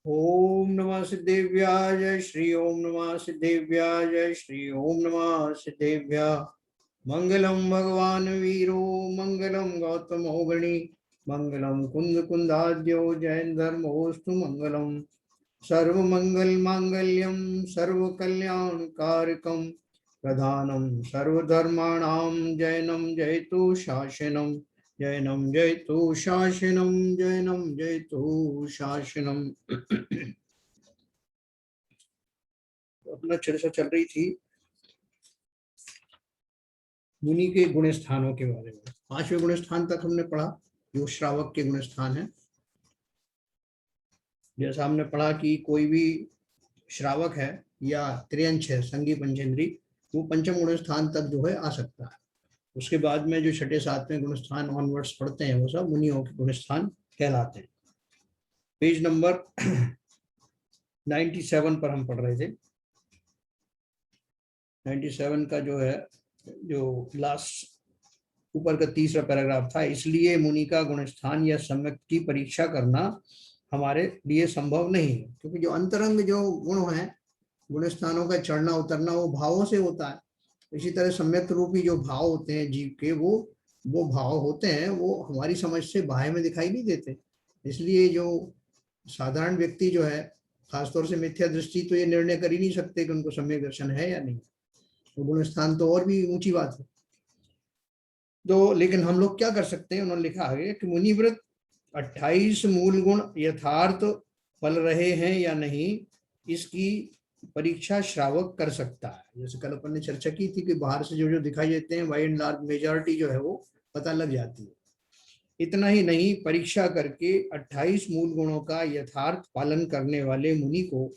ओम नमः सिद्धेभ्याय श्री ओम नमः सिद्धेभ्याय श्री ओम नमः सिद्धेभ्याय। मंगलम भगवान वीरो मंगलम गौतमो गणि मंगलम कुंद कुंदाद्यो जैन धर्मोस्तु मंगलम। सर्व मंगल मांगल्यम सर्व कल्याण कारकम प्रधानम सर्वधर्माणाम जैनम जयतु शासनम। जैनम जयतु शासनम जैनम जयतु शासनम। अपना चर्चा चल रही थी मुनि के गुण स्थानों के बारे में। 5वें गुण स्थान तक हमने पढ़ा जो श्रावक के गुण स्थान है। जैसा हमने पढ़ा कि कोई भी श्रावक है या त्रियंश है संगी पंचेंद्री, वो पंचम गुण स्थान तक जो है आ सकता है। उसके बाद में जो छठे सातवें गुण स्थान ऑनवर्ड्स पढ़ते हैं वो सब मुनियों के गुण स्थान कहलाते हैं। पेज नंबर 97 पर हम पढ़ रहे थे। 97 का जो है जो लास्ट ऊपर का तीसरा पैराग्राफ था, इसलिए मुनि का गुण स्थान या सम्यक की परीक्षा करना हमारे लिए संभव नहीं है, क्योंकि जो अंतरंग जो गुण है गुण स्थानों का चढ़ना उतरना वो भावों से होता है। इसी तरह सम्यक रूपी जो भाव होते हैं जीव के, वो भाव होते हैं, वो हमारी समझ से बाह्य में दिखाई नहीं देते। इसलिए जो साधारण व्यक्ति जो है, खासतौर से मिथ्या दृष्टि, तो ये निर्णय कर ही नहीं सकते कि उनको सम्यक दर्शन है या नहीं। तो गुण स्थान तो और भी ऊंची बात है। तो लेकिन हम लोग क्या कर सकते हैं, उन्होंने लिखा है कि मुनिव्रत 28 मूल गुण यथार्थ फल रहे हैं या नहीं, इसकी परीक्षा श्रावक कर सकता है। जैसे कल अपन ने चर्चा की थी कि बाहर से जो जो दिखाई देते हैं बाई एंड लार्ज मेजॉरिटी जो है वो पता लग जाती है। इतना ही नहीं, परीक्षा करके 28 मूल गुणों का यथार्थ पालन करने वाले मुनि को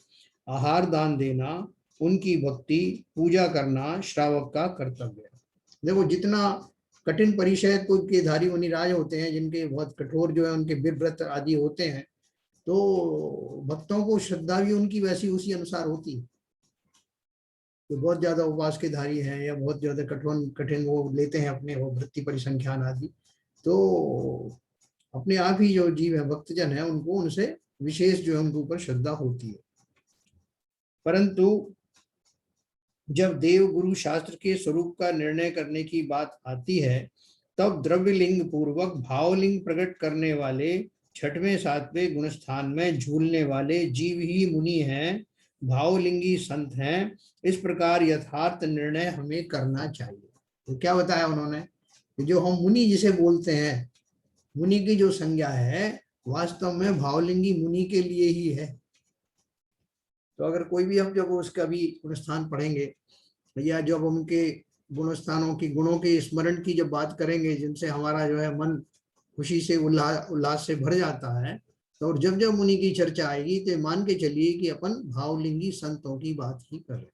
आहार दान देना, उनकी भक्ति पूजा करना श्रावक का कर्तव्य है। देखो जितना कठिन परिचय के धारी मुनिराज होते हैं, जिनके बहुत कठोर जो है उनके व्रत आदि होते हैं, तो भक्तों को श्रद्धा भी उनकी वैसी उसी अनुसार होती है। तो बहुत ज्यादा उपवास के धारी हैं या बहुत ज्यादा कठोर कठिन वो लेते हैं अपने वो वृत्ति परिसंख्यान आदि, तो अपने आप ही जो जीव है भक्तजन है उनको उनसे विशेष जो है उनके ऊपर श्रद्धा होती है। परंतु जब देव गुरु शास्त्र के स्वरूप का निर्णय करने की बात आती है, तब द्रव्य लिंग पूर्वक भावलिंग प्रकट करने वाले छठवें सातवें गुण स्थान में झूलने वाले जीव ही मुनि हैं, भावलिंगी संत हैं। इस प्रकार यथार्थ निर्णय हमें करना चाहिए। तो क्या बताया उन्होंने कि जो हम मुनि जिसे बोलते हैं, मुनि की जो संज्ञा है वास्तव में भावलिंगी मुनि के लिए ही है। तो अगर कोई भी हम जब उसका भी गुण स्थान पढ़ेंगे या जब उनके गुण स्थानों की गुणों के स्मरण की जब बात करेंगे, जिनसे हमारा जो है मन खुशी से उल्लास से भर जाता है, तो और जब जब मुनि की चर्चा आएगी तो मान के चलिए कि अपन भावलिंगी संतों की बात ही कर रहे हैं।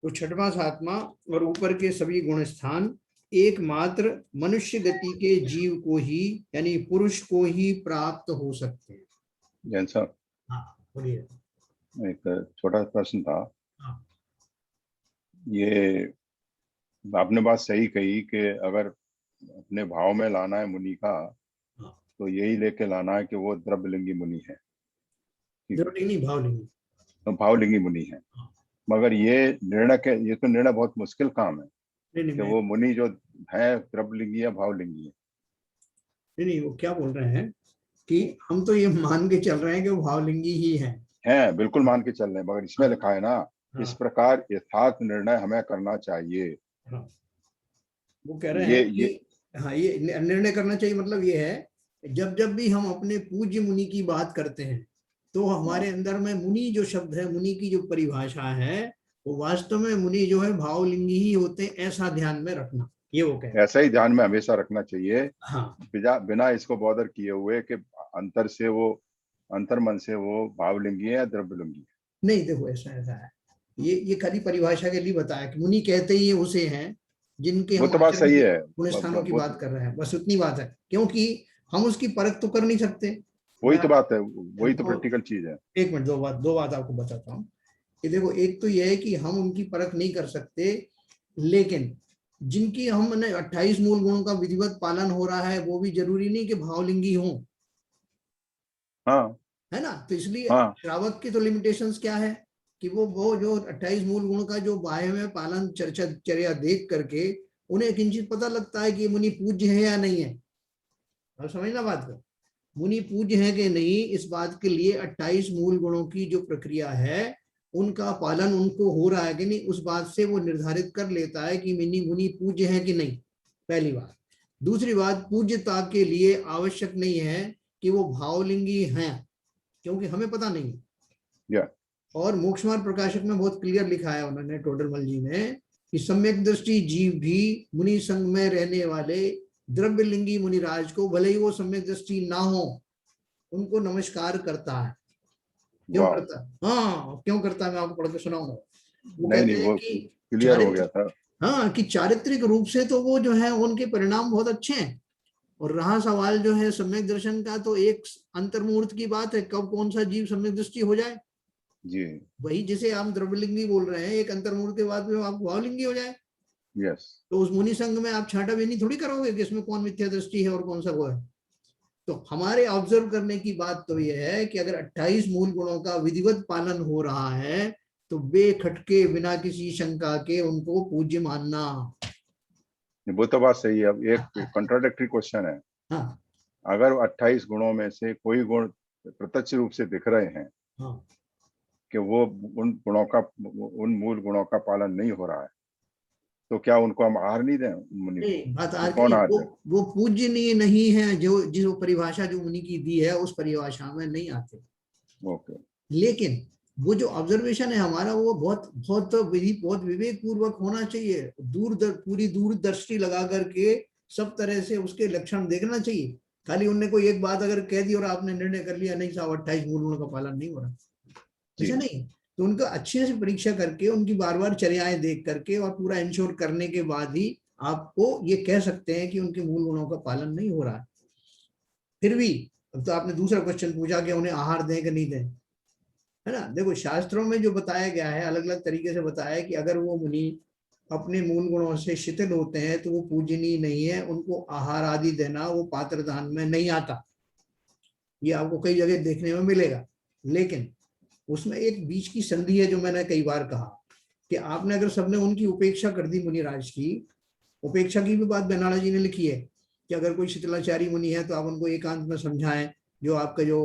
तो छठवां सातवां और ऊपर के सभी गुण स्थान एकमात्र मनुष्य गति के जीव को ही यानी पुरुष को ही प्राप्त हो सकते हैं। जैन साहब, हाँ बोलिए। एक छोटा प्रश्न था। हाँ। ये आपने बात सही कही कि अगर अपने भाव में लाना है मुनि का, हाँ। तो यही लेके लाना है कि वो द्रव्यलिंगी मुनि है, द्रव्यलिंगी भावलिंगी, तो भावलिंगी मुनि है। हाँ। मगर ये तो निर्णय बहुत मुश्किल काम है नहीं कि वो मुनि जो है द्रव्यलिंगी या भावलिंगी है। नहीं, वो क्या बोल रहे हैं कि हम तो ये मान के चल रहे हैं कि वो भावलिंगी ही है। बिल्कुल मान के चल रहे हैं, मगर इसमें लिखा है ना, इस हाँ। प्रकार यथार्थ निर्णय हमें करना चाहिए। हाँ। वो कह रहे ये हैं कि हाँ ये निर्णय करना चाहिए, मतलब ये है जब जब भी हम अपने पूज्य मुनि की बात करते हैं तो हमारे अंदर में मुनि जो शब्द है, मुनि की जो परिभाषा है, वो वास्तव में मुनि जो है भावलिंगी ही होते हैं, ऐसा ध्यान में रखना, ये वो कह रहे हैं। ऐसा ही ध्यान में हमेशा रखना चाहिए, हाँ। बिना इसको बॉदर किए हुए कि अंतर मन से वो भावलिंगी है या द्रव्यलिंगी है। नहीं देखो ऐसा ऐसा है, ये खाली परिभाषा के लिए बताया कि मुनि कहते ही उसे हैं जिनके वो हम तो बात आचरण सही की है, गुण स्थानों की वो बात कर रहे हैं, बस उतनी बात है, क्योंकि हम उसकी परख तो कर नहीं सकते। वही मैं तो बात है, वही तो तो प्रैक्टिकल चीज है। एक मिनट, दो बात आपको बताता हूँ कि देखो, एक तो यह है कि हम उनकी परख नहीं कर सकते, लेकिन जिनकी हमने 28 मूल गुणों का विधिवत पालन हो रहा है वो भी जरूरी नहीं कि भावलिंगी हो। हाँ है ना। तो इसलिए हाँ श्रावक की तो लिमिटेशंस क्या है कि वो जो 28 मूल गुणों का जो बाह्य में पालन चर्या देख करके उन्हें किंचित पता लगता है कि ये मुनि पूज्य है या नहीं है। और समझना बात को, मुनि पूज्य है कि नहीं, इस बात के लिए 28 मूल गुणों की जो प्रक्रिया है उनका पालन उनको हो रहा है कि नहीं, उस बात से वो निर्धारित कर लेता है कि मुनि मुनि पूज्य है कि नहीं, पहली बात। दूसरी बात, पूज्यता के लिए आवश्यक नहीं है कि वो भावलिंगी हैं, क्योंकि हमें पता नहीं है। या और मोक्ष मार्ग प्रकाशक में बहुत क्लियर लिखा है उन्होंने, टोडरमल जी ने, कि सम्यक दृष्टि जीव भी मुनि संग में रहने वाले द्रव्यलिंगी मुनिराज को, भले ही वो सम्यक दृष्टि ना हो, उनको नमस्कार करता है। क्यों वाह, करता है? हाँ, क्यों करता है, मैं आपको पढ़ के सुनाऊंगा। वो नहीं नहीं, कहते हैं वो कि क्लियर हो गया चारित्र, था। हाँ, कि चारित्रिक रूप से तो वो जो है उनके परिणाम बहुत अच्छे हैं। और रहा सवाल जो है सम्यक दर्शन का, तो एक अंतर्मुहूर्त की बात है, कब कौन सा जीव सम्यक दृष्टि हो जाए। जी। वही जिसे हम द्रव्यलिंगी बोल रहे हैं, एक अंतर्मुहूर्त के बाद में आप भावलिंगी हो जाए, यस। तो उस मुनि संघ में आप छांटा बेनी थोड़ी करोगे कि इसमें कौन मिथ्या दृष्टि है और कौन सा वो है। तो हमारे ऑब्जर्व करने की बात तो यह है कि अगर 28 मूल गुणों का विधिवत पालन हो रहा है तो बेखटके बिना किसी शंका के उनको पूज्य मानना। वो तो बात सही है। अब एक कंट्राडिक्टरी क्वेश्चन है, हाँ अगर 28 गुणों में से कोई गुण प्रत्यक्ष रूप से दिख रहे हैं हाँ, कि वो उन गुणों का, उन मूल गुणों का पालन नहीं हो रहा है, तो क्या उनको हम आहार नहीं दें मुनि को? नहीं बात तो आर की कौन आहार वो दे? वो पूजनीय नहीं है, जो जिस परिभाषा जो मुनि की दी है उस परिभाषा में नहीं आते। ओके। लेकिन वो जो ऑब्जर्वेशन है हमारा, वो बहुत बहुत बहुत विवेक पूर्वक होना चाहिए, पूरी दूरदृष्टि लगा करके सब तरह से उसके लक्षण देखना चाहिए। खाली उनने कोई एक बात अगर कह दी और आपने निर्णय कर लिया नहीं साहब 28 मूल गुणों का पालन नहीं हो रहा, जी। ऐसा नहीं। तो उनका अच्छे से परीक्षा करके, उनकी बार बार चर्याएं देख करके और पूरा इंश्योर करने के बाद ही आपको ये कह सकते हैं कि उनके मूल गुणों का पालन नहीं हो रहा है। फिर भी अब तो आपने दूसरा क्वेश्चन पूछा कि उन्हें आहार दें कि नहीं दें, है ना। देखो शास्त्रों में जो बताया गया है अलग अलग तरीके से बताया है कि अगर वो मुनि अपने मूल गुणों से शिथिल होते हैं तो वो पूजनीय नहीं है, उनको आहार आदि देना वो पात्र दान में नहीं आता। ये आपको कई जगह देखने में मिलेगा। लेकिन उसमें एक बीच की संधि है जो मैंने कई बार कहा कि आपने अगर सबने उनकी उपेक्षा कर दी मुनिराज की, उपेक्षा की भी बात बेनाला जी ने लिखी है कि अगर कोई शीतलाचारी मुनि है तो आप उनको एकांत में समझाएं, जो आपका जो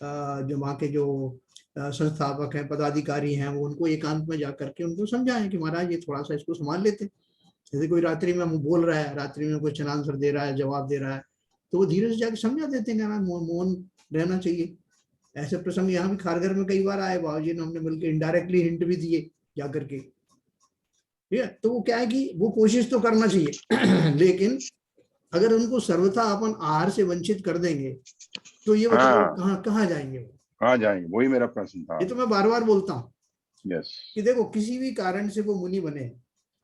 वहाँ के जो संस्थापक हैं पदाधिकारी हैं वो उनको एकांत में जा करके उनको समझाएं कि महाराज ये थोड़ा सा इसको संभाल लेते। जैसे कोई रात्रि में बोल रहा है, रात्रि में क्वेश्चन आंसर दे रहा है, जवाब दे रहा है, तो वो धीरे से जाके समझा देते हैं ना, मौन रहना चाहिए। ऐसे प्रसंग यहाँ भी खारघर में कई बार आए, बाबूजी ने हमने मिलकर इनडायरेक्टली हिंट भी दिए जाकर के, ठीक है। तो वो क्या है कि वो कोशिश तो करना चाहिए लेकिन अगर उनको सर्वथा अपन आहार से वंचित कर देंगे तो ये बताओ हाँ, कहाँ कहाँ जाएंगे वो। कहाँ जाएंगे, वही मेरा प्रश्न था। ये तो मैं बार बार बोलता हूँ यस। कि देखो किसी भी कारण से वो मुनि बने,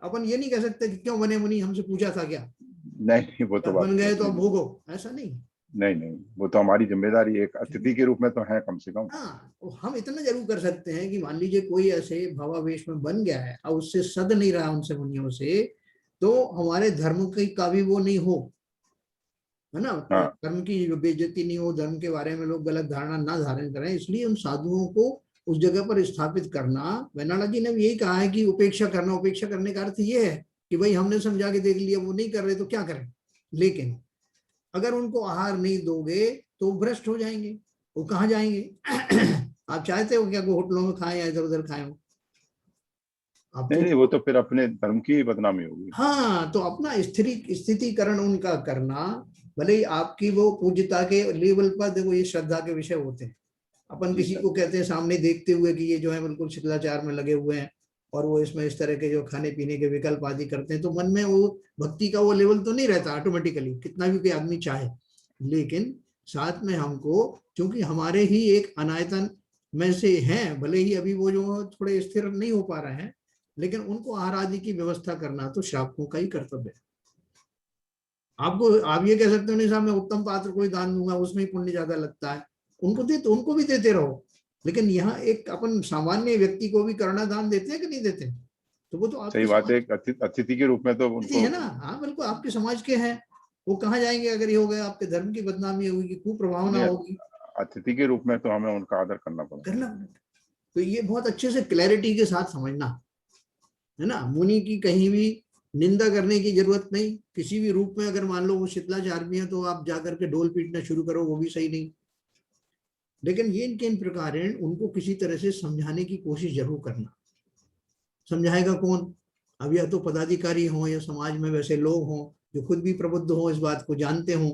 अपन ये नहीं कह सकते कि क्यों बने मुनि, हमसे पूछा था क्या, नहीं नहीं, वो तो जब बात बन गए तो नहीं। अब भोगो, ऐसा नहीं। नहीं नहीं, वो तो हमारी जिम्मेदारी एक अतिथि के रूप में तो है कम से कम। हाँ, तो हम इतना जरूर कर सकते हैं कि मान लीजिए कोई ऐसे भावावेश में बन गया है और उससे सद नहीं रहा उनसे मुनियों से, तो हमारे धर्म की का भी वो नहीं हो, है ना, हाँ। धर्म की बेइज्जती नहीं हो, धर्म के बारे में लोग गलत धारणा ना धारण करें, इसलिए उन साधुओं को उस जगह पर स्थापित करना। वेनाडा जी ने भी यही कहा है कि उपेक्षा करना, उपेक्षा करने का अर्थ ये है कि भाई हमने समझा के देख लिया वो नहीं कर रहे तो क्या करें। लेकिन अगर उनको आहार नहीं दोगे तो भ्रष्ट हो जाएंगे, वो कहाँ जाएंगे आप चाहते हो क्या वो होटलों में खाएं या इधर उधर खाएं? आप नहीं तो, नहीं, वो तो फिर अपने धर्म की ही बदनामी होगी। हाँ, तो अपना स्थितिकरण उनका करना, भले ही आपकी वो पूज्यता के लेवल पर, देखो ये श्रद्धा के विषय होते हैं। अपन जी किसी सर। को कहते हैं सामने देखते हुए कि ये जो है बिल्कुल शिष्टाचार में लगे हुए हैं और वो इसमें इस तरह के जो खाने पीने के विकल्प आदि करते हैं, तो मन में वो भक्ति का वो लेवल तो नहीं रहता ऑटोमेटिकली, कितना भी कोई आदमी चाहे। लेकिन साथ में हमको, क्योंकि हमारे ही एक अनायतन में से हैं, भले ही अभी वो जो थोड़े स्थिर नहीं हो पा रहे हैं, लेकिन उनको आहार आदि की व्यवस्था करना तो श्रावकों का ही कर्तव्य है। आपको आप ये कह सकते हो नहीं साहब मैं उत्तम पात्र को ही दान दूंगा उसमें ही पुण्य ज्यादा लगता है, उनको दे तो उनको भी देते रहो। लेकिन यहाँ एक अपन सामान्य व्यक्ति को भी करना दान देते हैं कि नहीं देते, तो वो तो सही आपके बात है, समाज एक अतिथि के रूप में तो के उनको। है ना। हाँ बिल्कुल आपके समाज के हैं, वो कहाँ जाएंगे अगर ये हो गया, आपके धर्म की बदनामी होगी, कुप्रभावना नहीं, होगी। अतिथि के रूप में तो हमें उनका आदर करना पड़ेगा। तो ये बहुत अच्छे से क्लैरिटी के साथ समझना है ना। मुनि की कहीं भी निंदा करने की जरूरत नहीं, किसी भी रूप में। अगर मान लो वो शीतलाचार्य भी है तो आप जाकर के ढोल पीटना शुरू करो, वो भी सही नहीं। लेकिन ये किन प्रकार उनको किसी तरह से समझाने की कोशिश जरूर करना। समझाएगा कौन? अब या तो पदाधिकारी हों या समाज में वैसे लोग हों जो खुद भी प्रबुद्ध हों, इस बात को जानते हों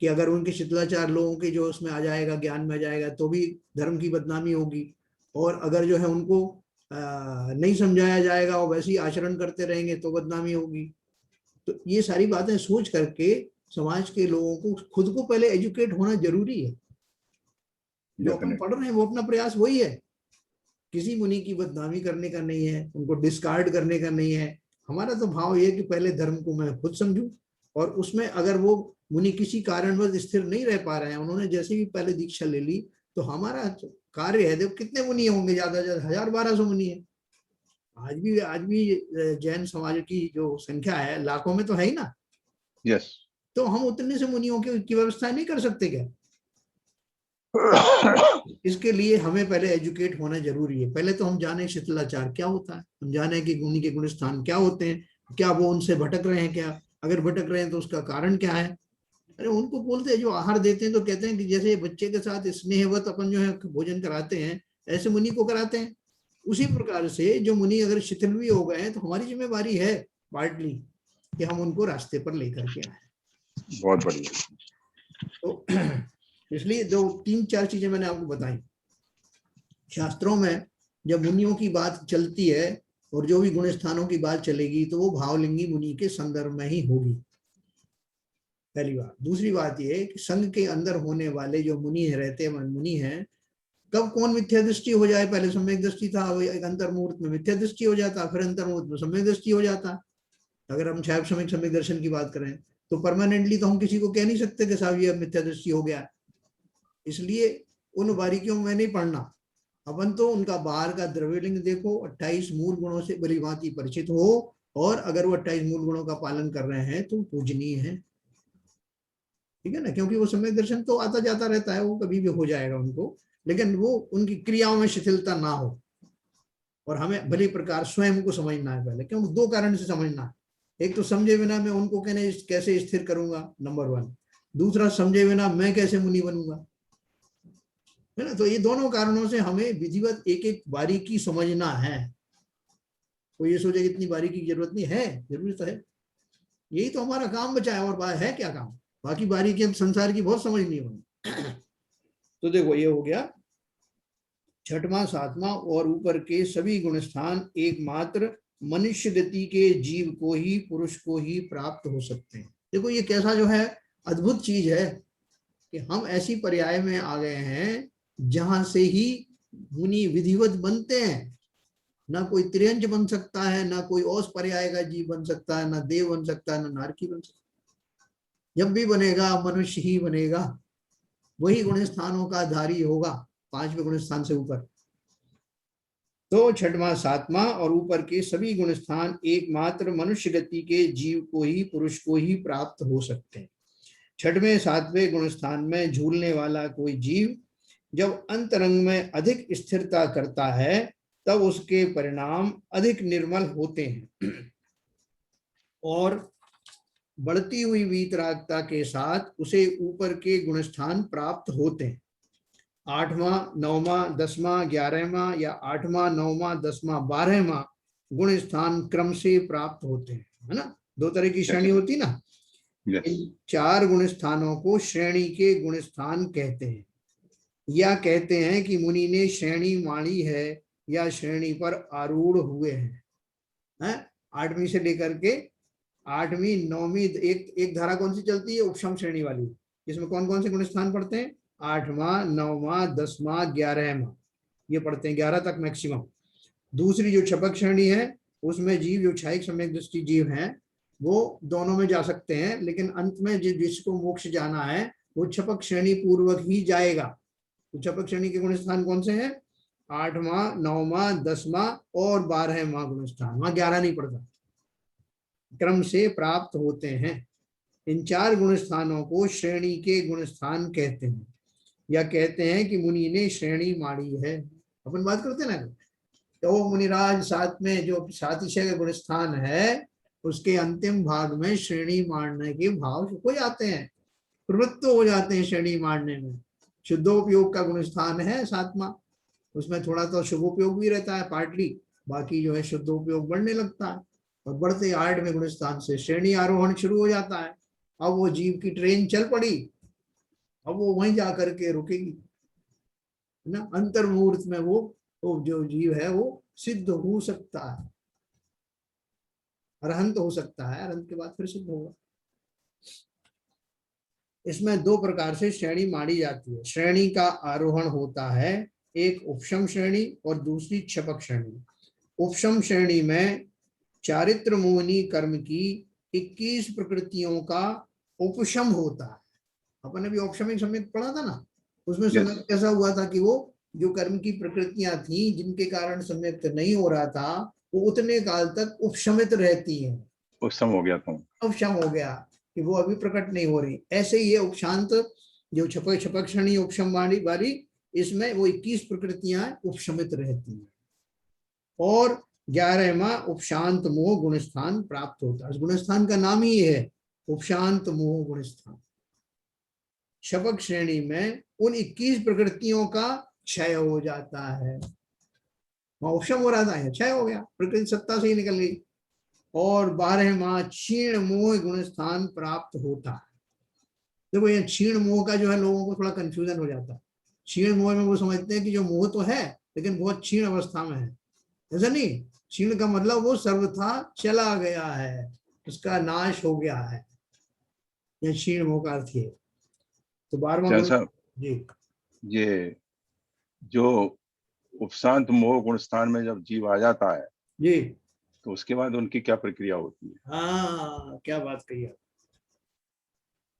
कि अगर उनके शिष्टाचार लोगों के जो उसमें आ जाएगा, ज्ञान में आ जाएगा, तो भी धर्म की बदनामी होगी। और अगर जो है उनको नहीं समझाया जाएगा और वैसे ही आचरण करते रहेंगे तो बदनामी होगी। तो ये सारी बातें सोच करके समाज के लोगों को खुद को पहले एजुकेट होना जरूरी है। जो अपन पढ़ रहे हैं वो अपना प्रयास वही है, किसी मुनि की बदनामी करने का नहीं है, उनको डिस्कार्ड करने का नहीं है। हमारा तो भाव ये कि पहले धर्म को मैं खुद समझूं, और उसमें अगर वो मुनि किसी कारणवश स्थिर नहीं रह पा रहे हैं, उन्होंने जैसे भी पहले दीक्षा ले ली, तो हमारा कार्य है। देखो कितने मुनि होंगे, ज्यादा ज्यादा 1000-1200 मुनि है। आज भी जैन समाज की जो संख्या है लाखों में तो है ही ना। यस। तो हम उतने से मुनियों की व्यवस्था नहीं कर सकते क्या? इसके लिए हमें पहले एजुकेट होना जरूरी है। पहले तो हम जाने शिथिलाचार क्या होता है, हम जाने कि मुनि के गुण स्थान क्या होते हैं, क्या वो उनसे भटक रहे हैं, क्या अगर भटक रहे हैं तो उसका कारण क्या है। अरे उनको बोलते हैं, जो आहार देते हैं तो कहते हैं कि जैसे बच्चे के साथ स्नेहवत अपन जो है भोजन कराते हैं, ऐसे मुनि को कराते हैं। उसी प्रकार से जो मुनि अगर शिथिल भी हो गए हैं तो हमारी जिम्मेवारी है पार्टली कि हम उनको रास्ते पर लेकर के आए। बहुत बढ़िया। तो इसलिए 2-3-4 चीजें मैंने आपको बताई। शास्त्रों में जब मुनियों की बात चलती है और जो भी गुण स्थानों की बात चलेगी तो वो भावलिंगी मुनि के संदर्भ में ही होगी, पहली बात। दूसरी बात ये कि संघ के अंदर होने वाले जो मुनि रहते मुनि हैं, कब कौन मिथ्या दृष्टि हो जाए, पहले सम्यक दृष्टि था, एक अंतर्मुहूर्त में मिथ्या दृष्टि हो जाता, फिर अंतर्मुहूर्त में सम्यक दृष्टि हो जाता। अगर हम छाया सम्यक दर्शन की बात करें तो परमानेंटली तो हम किसी को कह नहीं सकते कि साहब ये मिथ्या दृष्टि हो गया। इसलिए उन बारीकियों में नहीं पढ़ना। अपन तो उनका बाहर का द्रव्यलिंग देखो, 28 मूल गुणों से भली भांति परिचित हो, और अगर वो 28 मूल गुणों का पालन कर रहे हैं तो पूजनीय है, ठीक है ना। क्योंकि वो सम्यक दर्शन तो आता जाता रहता है, वो कभी भी हो जाएगा उनको, लेकिन वो उनकी क्रियाओं में शिथिलता ना हो। और हमें भली प्रकार स्वयं को समझना है पहले, क्यों? 2 कारण से समझना है। एक तो समझे बिना मैं उनको कहने कैसे स्थिर करूंगा, नंबर 1। दूसरा, समझे बिना मैं कैसे मुनि बनूंगा, है ना। तो ये दोनों कारणों से हमें विधिवत एक एक बारीकी समझना है। तो ये सोचे इतनी बारीकी की जरूरत नहीं है, जरूरत है। यही तो हमारा काम बचा है, और है क्या काम? बाकी बारीकी हम संसार की बहुत समझनी है। तो देखो ये हो गया 6वां 7वां, और ऊपर के सभी गुण स्थान एकमात्र मनुष्य गति के जीव को ही, पुरुष को ही प्राप्त हो सकते हैं। देखो ये कैसा जो है अद्भुत चीज है कि हम ऐसी पर्याय में आ गए हैं जहां से ही मुनि विधिवत बनते हैं। ना कोई त्रियंज बन सकता है, ना कोई औस पर्याय का जीव बन सकता है, ना देव बन सकता है, ना नारकी बन सकता है। जब भी बनेगा मनुष्य ही बनेगा, वही गुण स्थानों का धारी होगा, 5वें गुण स्थान से ऊपर। तो 6वां 7वां और ऊपर के सभी गुण स्थान एकमात्र मनुष्य गति के जीव को ही, पुरुष को ही प्राप्त हो सकते हैं। 6वें 7वें गुण स्थान में झूलने वाला कोई जीव जब अंतरंग में अधिक स्थिरता करता है तब उसके परिणाम अधिक निर्मल होते हैं और बढ़ती हुई वीतरागता के साथ उसे ऊपर के गुणस्थान प्राप्त होते हैं। 8वां 9वां 10वां 11वां या 8वां 9वां 10वां 12वां गुण स्थान क्रम से प्राप्त होते हैं, है ना। 2 तरह की श्रेणी होती ना। इन 4 गुण स्थानों को श्रेणी के गुण स्थान कहते हैं, या कहते हैं कि मुनि ने श्रेणी माणी है या श्रेणी पर आरूढ़ हुए हैं। 8वीं से लेकर के 8वीं 9वीं एक धारा कौन सी चलती है? उपशम श्रेणी वाली। इसमें कौन कौन से गुण स्थान पढ़ते हैं? 8वां 9वां 10वां 11वां, ये पढ़ते हैं, 11 तक मैक्सिमम। दूसरी जो छपक श्रेणी है उसमें जीव जो क्षयिक सम्यक दृष्टि जीव हैं वो दोनों में जा सकते हैं, लेकिन अंत में जिसको मोक्ष जाना है वो छपक श्रेणी पूर्वक ही जाएगा। तो छपक श्रेणी के गुण स्थान कौन से हैं? 8वां 9वां 10वां और 12वां गुण स्थान, वहां 11 नहीं पड़ता, क्रम से प्राप्त होते हैं। इन 4 गुण स्थानों को श्रेणी के गुण स्थान कहते हैं। या कहते हैं कि मुनि ने श्रेणी माड़ी है। अपन बात करते हैं ना, तो मुनिराज साथ में जो सातिशय का गुणस्थान है उसके अंतिम भाग में श्रेणी मारने के भाव हो जाते हैं, प्रवृत्त हो जाते हैं श्रेणी मारने में। शुद्धोपयोग का गुणस्थान है सातवां, उसमें थोड़ा तो शुभोपयोग भी रहता है पार्टली, बाकी जो है शुद्धोपयोग बढ़ने लगता है। और बढ़ते 8वें गुणस्थान से श्रेणी आरोहण शुरू हो जाता है। अब वो जीव की ट्रेन चल पड़ी, अब वो वहीं जाकर के रुकेगी, है ना। अंतर्मुहूर्त में वो जो जीव है वो सिद्ध हो सकता है, अरहंत हो सकता है, अरहंत के बाद फिर सिद्ध होगा। इसमें 2 प्रकार से श्रेणी मारी जाती है। श्रेणी का आरोहण होता है, एक उपशम श्रेणी और दूसरी क्षपक श्रेणी। उपशम श्रेणी में चारित्र मोहनी कर्म की 21 प्रकृतियों का उपशम होता है। अपन ने भी औपशमिक सम्यक पढ़ा था ना, उसमें समय Yes. कैसा हुआ था कि वो जो कर्म की प्रकृतियां थी जिनके कारण सम्यक्त नहीं हो रहा था, वो उतने काल तक उपशमित रहती हैं। उपशम हो गया था, उपशम हो गया कि वो अभी प्रकट नहीं हो रही। ऐसे ही ये उपशांत जो छपक श्रेणी उपशम वाली, इसमें वो 21 प्रकृतियां उपशमित रहती हैं और 11वां उपशांत मोह गुणस्थान प्राप्त होता है। इस गुणस्थान का नाम ही है उपशांत मोह गुणस्थान। शपक श्रेणी में उन 21 प्रकृतियों का क्षय हो जाता है। उपशम हो रहा था, क्षय हो गया, प्रकृति सत्ता से ही निकल गई और 12वां क्षीण मोह गुणस्थान प्राप्त होता है। देखो ये क्षीण मोह का जो है लोगों को थोड़ा कंफ्यूजन हो जाता है। क्षीण मोह में वो समझते हैं कि जो मोह तो है लेकिन बहुत क्षीण अवस्था में है। ऐसा नहीं, क्षीण का मतलब वो सर्वथा चला गया है, उसका नाश हो गया है, यह क्षीण मोह का अर्थ है। तो 12वां जैसा जी, ये जो उपशांत मोह गुण स्थान में जब जीव आ जाता है जी, तो उसके बाद उनकी क्या प्रक्रिया होती है? हाँ क्या बात कही आप।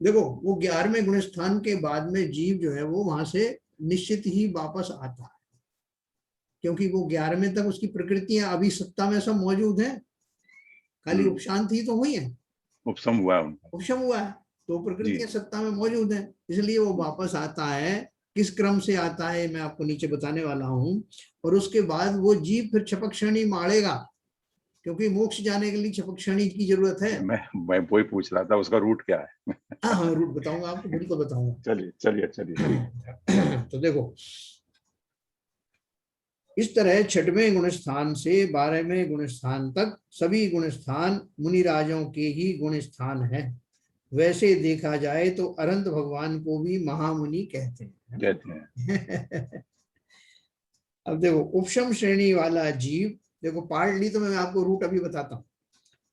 देखो वो 11वें गुण स्थान के बाद में जीव जो है वो वहां से निश्चित ही वापस आता है, क्योंकि वो 11वें तक उसकी प्रकृतियां अभी सत्ता में सब मौजूद है, खाली उपशांत ही तो हुई है, उपशम हुआ है उनका। उपशम हुआ है, तो जी, प्रकृतियां सत्ता में मौजूद है, इसलिए वो वापस आता है। किस क्रम से आता है मैं आपको नीचे बताने वाला हूं। और उसके बाद वो जीव फिर छपक श्रेणी मारेगा, क्योंकि मोक्ष जाने के लिए छपक श्रेणी की जरूरत है। मैं वही पूछ रहा था उसका रूट क्या है। हाँ हाँ रूट बताऊंगा आपको, बिल्कुल बताऊंगा। चलिए चलिए चलिए। तो देखो इस तरह 6वें गुण स्थान से 12वें गुण स्थान तक सभी गुण स्थान मुनिराजों के ही गुण स्थान है। वैसे देखा जाए तो अनंत भगवान को भी महामुनि कहते हैं। कहते हैं। अब देखो उपशम श्रेणी वाला जीव, देखो पार्टली तो मैं आपको रूट अभी बताता हूँ।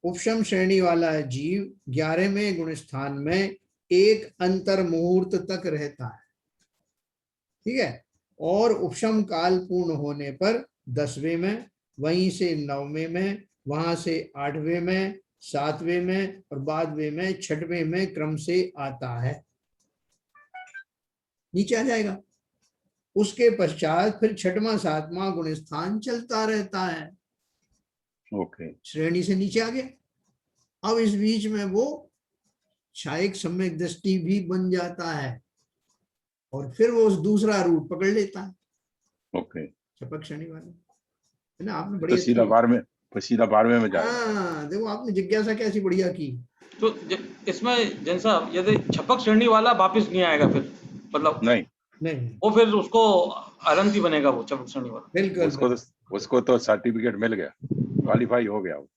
उपशम श्रेणी वाला जीव 11वें गुण स्थान में एक अंतर मुहूर्त तक रहता है, ठीक है। और उपशम काल पूर्ण होने पर 10वें में, वहीं से 9वें में, वहां से 8वें में, 7वें में और बादवें में 6वें में क्रम से आता है, नीचे आ जाएगा। उसके पश्चात फिर 6वां 7वां गुण स्थान चलता रहता है, ओके। श्रेणी से नीचे आ गया। अब इस बीच में वो क्षायिक सम्यक दृष्टि भी बन जाता है और फिर वो उस दूसरा रूट पकड़ लेता है, ओके। छपक शनि वाला, है ना। आपने तो बड़ी सीधा अच्छी, 12वें, तो सीधा 12वें में जाएगा। हाँ देखो आपने जिज्ञासा कैसी बढ़िया की। तो इसमें जैन साहब यदि छपक श्रेणी वाला वापस नहीं आएगा फिर, मतलब नहीं, नहीं, वो फिर उसको अनंत ही बनेगा वो छपक श्रेणी वाला। बिल्कुल बिल्कुल। उसको तो सर्टिफिकेट मिल गया, क्वालिफाई हो गया वो।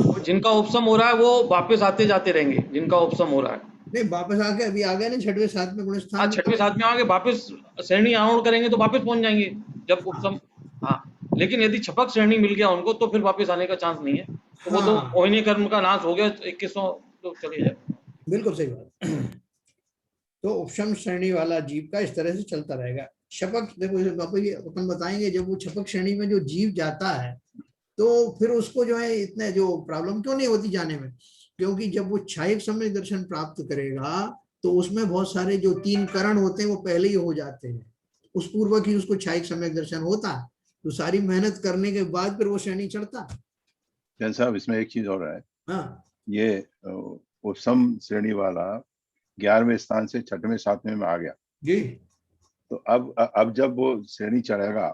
और जिनका उपशम हो रहा है वो वापस आते जाते रहेंगे, जिनका उपशम हो रहा है। नहीं वापस आके अभी आ गए ना 6वें 7वें गुण स्थान हाँ, में। 6वें 7वें आगे वापस श्रेणी आरोहण करेंगे तो वापस पहुंच जाएंगे जब उपशम। हाँ, लेकिन यदि छपक श्रेणी मिल गया उनको तो फिर वापस आने का चांस नहीं है। तो वो तो हाँ मोहिनी कर्म का नाश हो गया, 2100 तो चले जाए। बिल्कुल सही बात। तो उपशम श्रेणी वाला जीव का इस तरह से चलता रहेगा। शपक देखो अपन बताएंगे, जब वो छपक श्रेणी में जो जीव जाता है तो फिर उसको जो है इतने जो प्रॉब्लम क्यों नहीं होती जाने में, क्योंकि जब वो क्षायिक सम्यक दर्शन प्राप्त करेगा तो उसमें बहुत सारे जो 3 करण होते हैं वो पहले ही हो जाते हैं, उस पूर्वक ही उसको क्षायिक सम्यक दर्शन होता है। तो सारी मेहनत करने के बाद फिर वो श्रेणी चढ़ता। जैन साहब इसमें एक चीज और है, हाँ ये उपशम श्रेणी वाला 11वें स्थान से 6वें 7वें में आ गया, जी। तो अब जब वो श्रेणी चढ़ेगा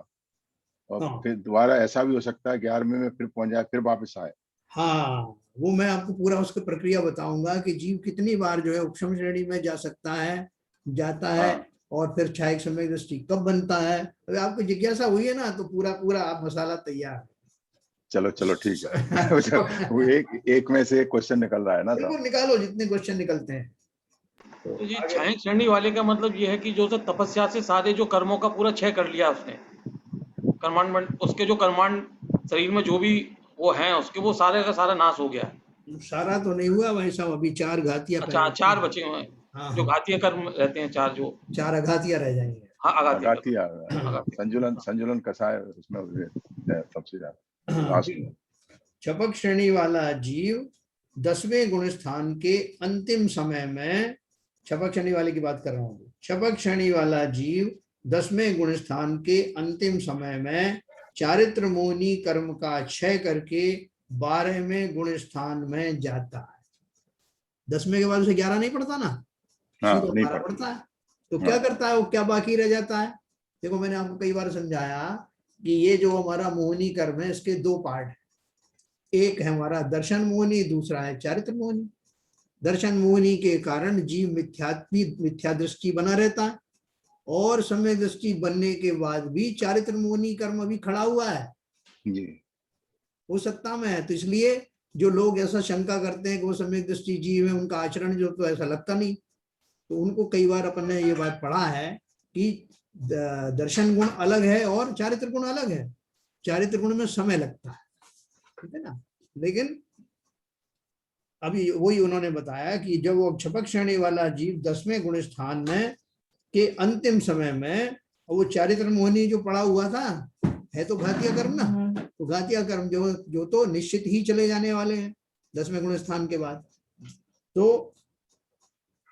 और हाँ फिर दोबारा ऐसा भी हो सकता है 11वें में फिर पहुंच जाए, फिर वापस आए। हाँ, वो मैं आपको पूरा उसकी प्रक्रिया बताऊंगा कि जीव कितनी बार जो है उपशम श्रेणी में जा सकता है, जाता है, हाँ। और फिर छायक सम्यक दृष्टि कब बनता है। अगर आपको जिज्ञासा हुई है ना, तो पूरा पूरा आप मसाला तैयार चलो चलो ठीक है। है। वो एक में से एक क्वेश्चन निकल रहा है ना बिल्कुल साहब। निकालो, जितने क्वेश्चन निकलते हैं। तो ये आगे। छायक श्रेणी वाले का मतलब ये है कि जो सर तपस्या से सारे जो कर्मों का पूरा क्षय कर लिया उसने, कर्मांड उसके जो कर्मांड शरीर में जो भी वो हैं उसके, वो सारे का सारा नाश हो गया। सारा तो नहीं हुआ भाई साहब, अभी 4 घातियां अच्छा, पहले। 4 बचे हुए हैं हाँ जो हाँ, घातीय कर्म रहते हैं, 4 जो 4 अघातियां रह जाएंगे। हाँ आघातीय कर्म। अगातिया आघातीय संजुलन कसा है उसमें सबसे ज्यादा हाँ, लास्ट में। छपक श्रेणी वाला जीव 10वें गुण स्थान के अंतिम समय में, छपक श्रेणी वाले की बात कर रहा हूँ, छपक श्रेणी वाला जीव 10वें गुण स्थान के अंतिम समय में चारित्र मोहिनी कर्म का क्षय करके 12वें गुण स्थान में जाता है। 10वें के बाद उसे 11 नहीं पड़ता ना, हाँ सीधा नहीं 12 पड़ती। पड़ता है। तो क्या हाँ करता है वो, क्या बाकी रह जाता है? देखो मैंने आपको कई बार समझाया कि ये जो हमारा मोहिनी कर्म है, इसके 2 पार्ट है। एक है हमारा दर्शन मोहिनी, दूसरा है चारित्र मोहिनी। दर्शन मोहिनी के कारण जीव मिथ्या दृष्टि बना रहता है, और समय दृष्टि बनने के बाद भी चारित्र मोहिनी कर्म अभी खड़ा हुआ है, जी। वो सत्ता में है। तो इसलिए जो लोग ऐसा शंका करते हैं कि वो समय दृष्टि जीव है, उनका आचरण जो, तो ऐसा लगता नहीं। तो उनको कई बार अपन ने ये बात पढ़ा है कि दर्शन गुण अलग है और चारित्र गुण अलग है। चारित्र गुण में समय लगता है, ठीक है ना। लेकिन अभी वही उन्होंने बताया कि जब वो छपक श्रेणी वाला जीव 10वें गुण स्थान में के अंतिम समय में, वो चारित्र मोहिनी जो पड़ा हुआ था, है तो घातिया कर्म ना, तो घातिया कर्म जो तो निश्चित ही चले जाने वाले हैं 10वें गुण स्थान के बाद। तो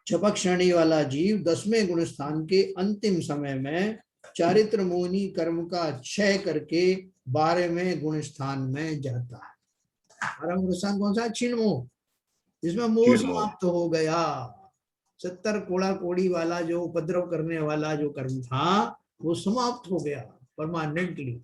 छपक श्रेणी वाला जीव 10वें गुण स्थान के अंतिम समय में चारित्र मोहिनी कर्म का क्षय करके 12वें गुण स्थान में जाता है। 12वां गुण स्थान कौन सा है? क्षीण मोह, जिसमें मोह क्षीण मोह। समाप्त हो गया। 70 कोड़ा कोड़ी वाला जो उपद्रव करने वाला जो कर्म था, वो समाप्त हो गया परमानेंटली।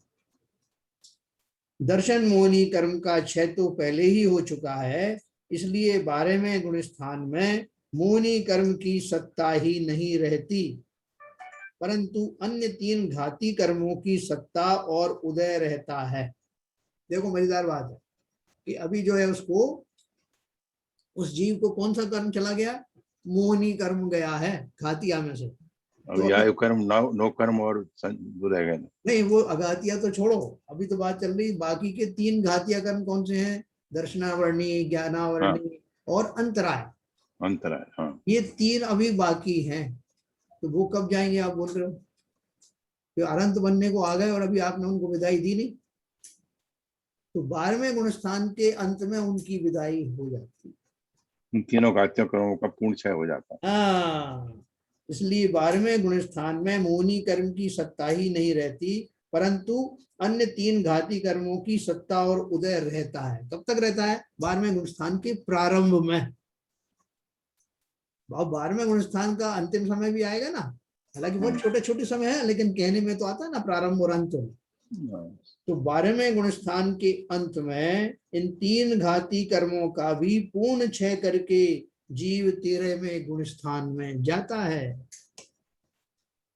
दर्शन मोहिनी कर्म का क्षय तो पहले ही हो चुका है, इसलिए 12वें गुण स्थान में मोहिनी कर्म की सत्ता ही नहीं रहती, परंतु अन्य 3 घाती कर्मों की सत्ता और उदय रहता है। देखो मजेदार बात है कि अभी जो है उसको, उस जीव को कौन सा कर्म चला गया? मोहिनी कर्म गया है घातिया में से। तो अभी अभी आयु कर्म नो कर्म और वो रह गए। नहीं, वो अघातिया तो छोड़ो, अभी तो बात चल रही बाकी के 3 घातिया कर्म कौन से हैं? दर्शनावर्णी, हाँ ज्ञानावर्णी और अंतराय। अंतर है। हाँ ये 3 अभी बाकी हैं। तो वो कब जाएंगे आप बोल रहे हो? तो अनंत बनने को आ गए और अभी आपने उनको विदाई दी नहीं। तो 12वें गुण स्थान के अंत में उनकी विदाई हो जाती। इन तीनों घातियों कर्मों का पूर्ण क्षय हो जाता है। हाँ, इसलिए 12वें गुण स्थान में मोहिनी कर्म की सत्ता ही नहीं रहती, परंतु अन्य 3 घाती कर्मों की सत्ता और उदय रहता है। कब तक रहता है? 12वें गुण स्थान के प्रारंभ में। अब 12वें गुण स्थान का अंतिम समय भी आएगा ना, हालांकि बहुत छोटे छोटे समय है, लेकिन कहने में तो आता है ना प्रारंभ और अंत। तो 12वें गुण स्थान के अंत में इन 3 घाती कर्मों का भी पूर्ण क्षय करके जीव 13वें गुण स्थान में जाता है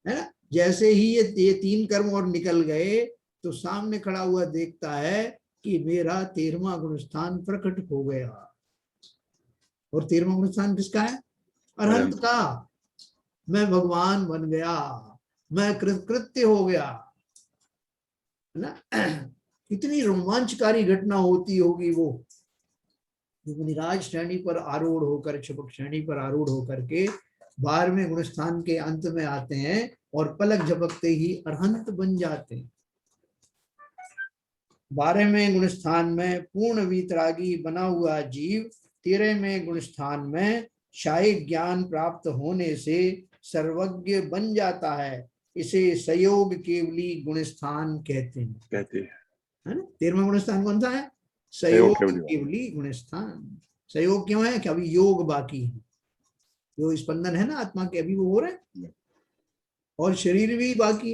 ना। जैसे ही ये 3 कर्म और निकल गए, तो सामने खड़ा हुआ देखता है कि मेरा 13वां गुण स्थान प्रकट हो गया। और 13वां गुण स्थान किसका है? अरहंत का। मैं भगवान बन गया, मैं कृत्य हो गया, है ना। कितनी रोमांचकारी घटना होती होगी वो, जो मुनिराज श्रेणी पर आरूढ़ होकर, छपक श्रेणी पर आरूढ़ होकर के 12वें गुण स्थान के अंत में आते हैं और पलक झपकते ही अरहंत बन जाते हैं। 12वें गुण स्थान में पूर्ण वीतरागी बना हुआ जीव 13वें गुण स्थान में शायिक ज्ञान प्राप्त होने से सर्वज्ञ बन जाता है। इसे संयोग केवली गुण स्थान कहते हैं। है ना। 13वां गुण स्थान कौन सा है? संयोग केवली गुण स्थान। संयोग क्यों है? कि अभी योग बाकी है। जो स्पंदन है ना आत्मा के, अभी वो हो रहे हैं, और शरीर भी बाकी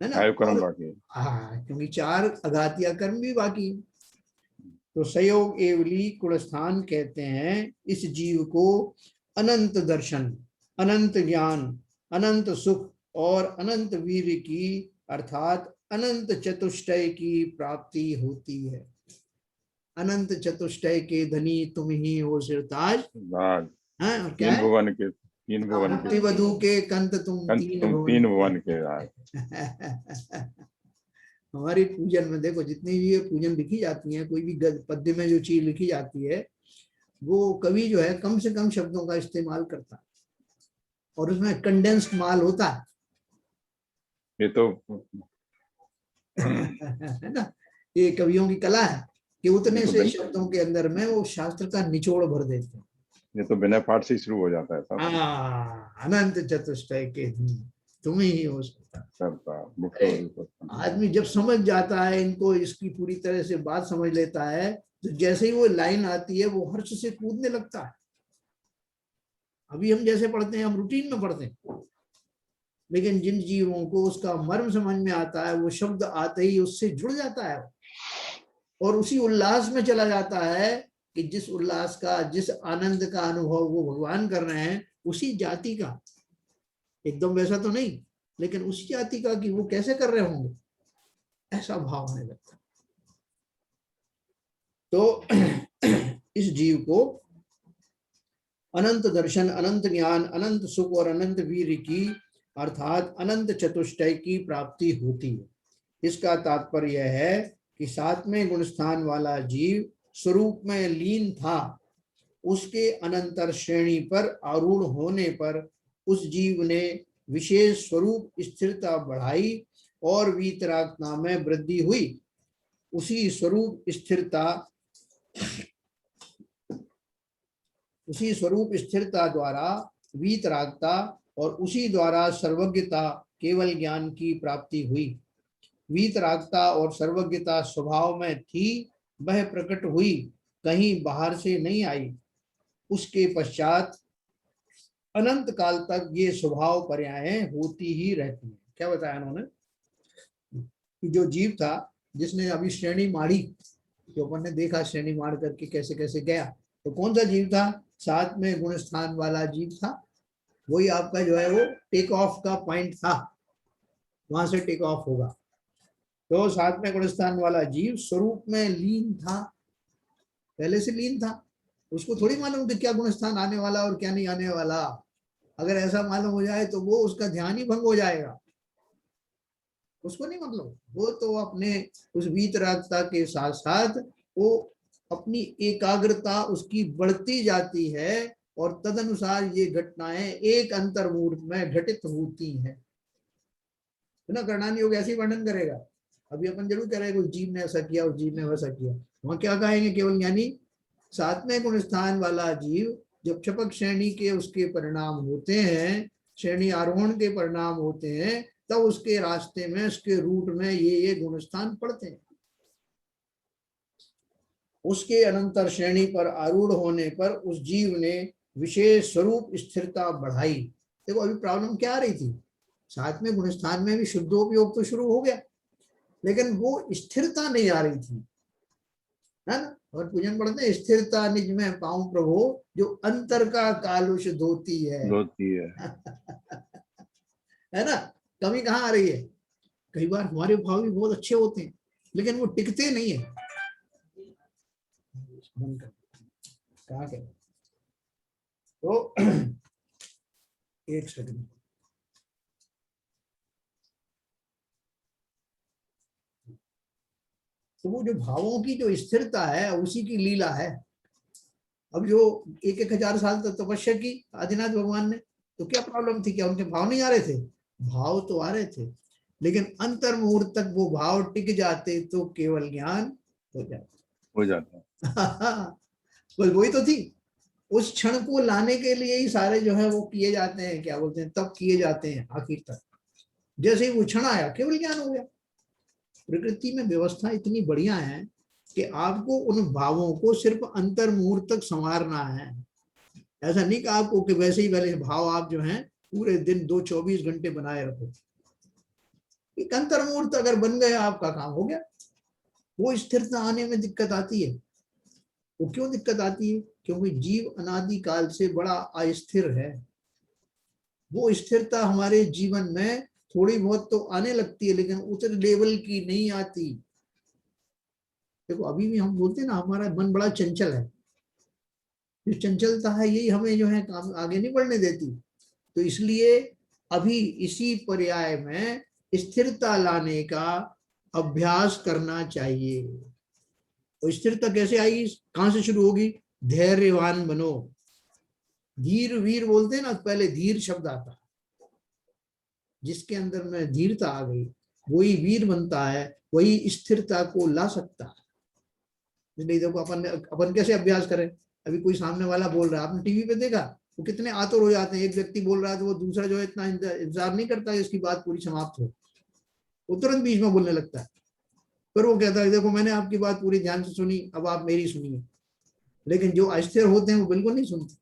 है ना, आयु कर्म और बाकी है। हाँ, क्योंकि 4 अघातिया कर्म भी बाकी है। तो संयोग एवली कुलस्थान कहते हैं इस जीव को अनंत दर्शन, अनंत ज्ञान, अनंत सुख और अनंत वीर्य की अर्थात अनंत चतुष्टय की प्राप्ति होती है। अनंत चतुष्टय के धनी तुम ही हो सिरताज, राज हैं, और क्या तीन है, भुवन के, तीन भुवन के वधु के कंत तुम तीन तुम भुवन तीन के। भुवन के राज। हमारी पूजन में देखो जितनी भी ये पूजन लिखी जाती है, कोई भी पद्य में जो चीज लिखी जाती है, वो कवि जो है कम से कम शब्दों का इस्तेमाल करता है, और उसमें कंडेंस्ड माल होता है। ये तो है ना, ये कवियों की कला है कि उतने से शब्दों के अंदर में वो शास्त्र का निचोड़ भर देते हैं। ये तो बिना पाठ से शुरू हो जाता है सब। अनंत चतुष्टय के तुम ही हो सकता। आदमी जब समझ जाता है इनको, इसकी पूरी तरह से बात समझ लेता है, तो जैसे ही वो लाइन आती है वो हर्ष से कूदने लगता है। अभी हम जैसे पढ़ते हैं, हम रूटीन में पढ़ते हैं, लेकिन जिन जीवों को उसका मर्म समझ में आता है, वो शब्द आते ही उससे जुड़ जाता है और उसी उल्लास में चला जाता है कि जिस उल्लास का, जिस आनंद का अनुभव वो भगवान कर रहे हैं, उसी जाति का, एकदम वैसा तो नहीं, लेकिन उसी जाति का कि वो कैसे कर रहे होंगे, ऐसा भाव होने लगता है। तो इस जीव को अनंत दर्शन, अनंत ज्ञान, अनंत सुख और अनंत वीर्य की अर्थात अनंत चतुष्टय की प्राप्ति होती है। इसका तात्पर्य यह है कि 7वें गुणस्थान वाला जीव स्वरूप में लीन था, उसके अनंतर श्रेणी पर आरूढ़ होने पर उस जीव ने विशेष स्वरूप स्थिरता बढ़ाई और वीतरागता में वृद्धि हुई। उसी स्वरूप स्थिरता द्वारा वीतरागता और उसी द्वारा सर्वज्ञता केवल ज्ञान की प्राप्ति हुई। वीतरागता और सर्वज्ञता स्वभाव में थी, वह प्रकट हुई, कहीं बाहर से नहीं आई। उसके पश्चात अनंत काल तक ये स्वभाव पर्यायें होती ही रहती हैं। क्या बताया उन्होंने कि जो जीव था जिसने अभी श्रेणी मारी, जो अपन ने देखा श्रेणी मार करके कैसे कैसे गया, तो कौन सा जीव था, 7वें गुण स्थान वाला जीव था। वही आपका जो है वो टेक ऑफ का पॉइंट था, वहां से टेक ऑफ होगा। तो 7वें गुण स्थान वाला जीव स्वरूप में लीन था, पहले से लीन था, उसको थोड़ी मालूम था क्या गुण स्थान आने वाला और क्या नहीं आने वाला। अगर ऐसा मालूम हो जाए तो वो उसका ध्यान ही भंग हो जाएगा, उसको नहीं मतलब। वो तो अपने उस वीतरागता के साथ साथ वो अपनी एकाग्रता उसकी बढ़ती जाती है और तदनुसार ये घटनाएं एक अंतर्मुहूर्त में घटित होती हैं। ना करणानी योग ऐसे ही वर्णन करेगा, अभी अपन जरूर करेंगे उस जीव ने ऐसा किया, उस जीव ने वैसा किया। वहां क्या कहेंगे, केवल ज्ञानी 7वें गुण स्थान वाला जीव जब चपक श्रेणी के उसके परिणाम होते हैं, श्रेणी आरोहण के परिणाम होते हैं, तब उसके रास्ते में, उसके रूट में ये गुण स्थान पड़ते हैं। उसके अनंतर श्रेणी पर आरूढ़ होने पर उस जीव ने विशेष स्वरूप स्थिरता बढ़ाई। देखो अभी प्रॉब्लम क्या आ रही थी, 7वें गुण स्थान में भी शुद्धोपयोग तो शुरू हो गया, लेकिन वो स्थिरता नहीं आ रही थी, है ना। और पूजन पढ़ते हैं, स्थिरता निज में पाऊं प्रभु, जो अंतर का कालुष धोती है। है ना, कमी कहाँ आ रही है। कई बार हमारे भाव भी बहुत अच्छे होते हैं, लेकिन वो टिकते नहीं है। कहाँ के तो एक सेकंड, तो वो जो भावों की जो स्थिरता है उसी की लीला है। अब जो 1,000 साल तक तपस्या की आदिनाथ भगवान ने, तो क्या प्रॉब्लम थी, क्या उनके भाव नहीं आ रहे थे? भाव तो आ रहे थे, लेकिन अंतर मुहूर्त तक वो भाव टिक जाते तो केवल ज्ञान हो जाता। बस वही तो थी, उस क्षण को लाने के लिए ही सारे जो है वो किए जाते हैं, क्या बोलते हैं, तब किए जाते हैं आखिर तक। जैसे ही वो क्षण आया केवल ज्ञान हो गया। प्रकृति में व्यवस्था इतनी बढ़िया है कि आपको उन भावों को सिर्फ अंतर मुहूर्त तक संवारना है। ऐसा नहीं कहा आपको कि वैसे ही वाले भाव आप जो हैं पूरे दिन 24 घंटे बनाए रखो। एक अंतर्मूर्त अगर बन गया आपका काम हो गया। वो स्थिरता आने में दिक्कत आती है। वो क्यों दिक्कत आती है? क्योंकि जीव अनादि काल से बड़ा अस्थिर है। वो स्थिरता हमारे जीवन में थोड़ी बहुत तो आने लगती है, लेकिन उस लेवल की नहीं आती। देखो अभी भी हम बोलते हैं ना, हमारा मन बड़ा चंचल है। जो चंचलता है यही हमें जो है काम आगे नहीं बढ़ने देती। तो इसलिए अभी इसी पर्याय में स्थिरता लाने का अभ्यास करना चाहिए। और स्थिरता कैसे आएगी, कहां से शुरू होगी? धैर्यवान बनो। धीर वीर बोलते हैं ना, पहले धीर शब्द आता है। जिसके अंदर में धीरता आ गई वही वीर बनता है, वही स्थिरता को ला सकता है। नहीं देखो अपन कैसे अभ्यास करें? अभी कोई सामने वाला बोल रहा है, आपने टीवी पे देखा, वो कितने आतुर हो जाते हैं। एक व्यक्ति बोल रहा है तो वो दूसरा जो है इतना इंतजार नहीं करता है इसकी बात पूरी समाप्त हो, वो तुरंत बीच में बोलने लगता है। फिर वो कहता है देखो मैंने आपकी बात पूरी ध्यान से सुनी, अब आप मेरी सुनिए। लेकिन जो अस्थिर होते हैं वो बिल्कुल नहीं सुनते,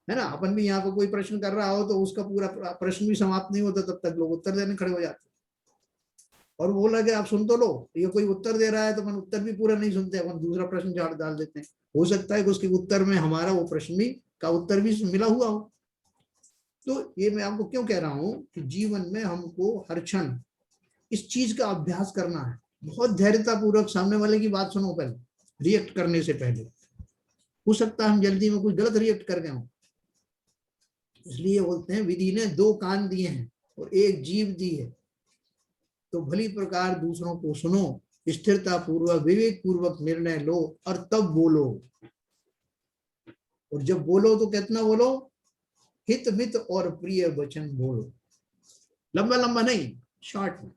है ना। अपन भी यहाँ पर कोई प्रश्न कर रहा हो तो उसका पूरा प्रश्न भी समाप्त नहीं होता तब तक लोग उत्तर देने खड़े हो जाते। और वो लगे आप सुन तो लो, ये कोई उत्तर दे रहा है तो अपन उत्तर भी पूरा नहीं सुनते, अपन दूसरा प्रश्न झाड़ डाल देते हैं। हो सकता है कि उसके उत्तर में हमारा वो प्रश्न भी का उत्तर भी मिला हुआ हो। तो ये मैं आपको क्यों कह रहा हूं कि जीवन में हमको हर क्षण इस चीज का अभ्यास करना है। बहुत धैर्यता पूर्वक सामने वाले की बात सुनो पहले, रिएक्ट करने से पहले। हो सकता है हम जल्दी में कुछ गलत रिएक्ट कर गए हो। इसलिए बोलते हैं विधि ने 2 कान दिए हैं और 1 जीभ दी है, तो भली प्रकार दूसरों को सुनो, स्थिरता पूर्वक विवेक पूर्वक निर्णय लो और तब बोलो। और जब बोलो तो कितना बोलो? हित मित और प्रिय वचन बोलो। लंबा लंबा नहीं, शॉर्ट में।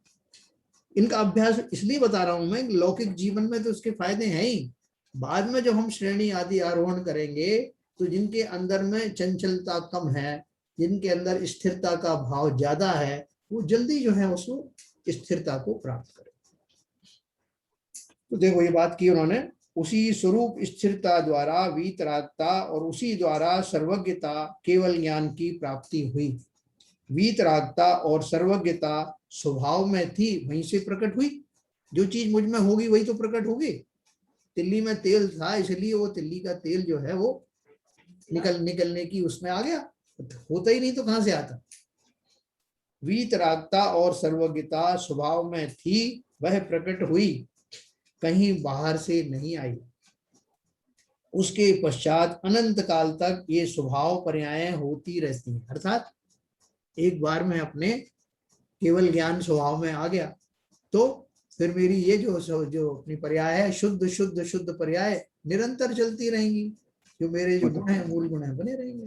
इनका अभ्यास इसलिए बता रहा हूं मैं, लौकिक जीवन में तो इसके फायदे हैं ही। बाद में जब हम श्रेणी आदि आरोहण करेंगे तो जिनके अंदर में चंचलता कम है, जिनके अंदर स्थिरता का भाव ज्यादा है, वो जल्दी जो है उसको स्थिरता को प्राप्त करें। तो देखो ये बात की उन्होंने, उसी स्वरूप स्थिरता द्वारा वीतरागता और उसी द्वारा सर्वज्ञता केवल ज्ञान की प्राप्ति हुई। वीतरागता और सर्वज्ञता स्वभाव में थी, वहीं से प्रकट हुई। जो चीज मुझ में होगी वही तो प्रकट होगी। तिल्ली में तेल था, इसलिए वो तिल्ली का तेल जो है वो निकलने की उसमें आ गया। होता ही नहीं तो कहां से आता? वीतरागता और सर्वज्ञता स्वभाव में थी, वह प्रकट हुई, कहीं बाहर से नहीं आई। उसके पश्चात अनंत काल तक ये स्वभाव पर्याय होती रहती हैं। अर्थात एक बार मैं अपने केवल ज्ञान स्वभाव में आ गया तो फिर मेरी ये जो अपनी पर्याय है, शुद्ध शुद्ध शुद्ध पर्याय निरंतर चलती रहेंगी। जो मेरे जो गुण है, मूल गुण है, बने रहेंगे।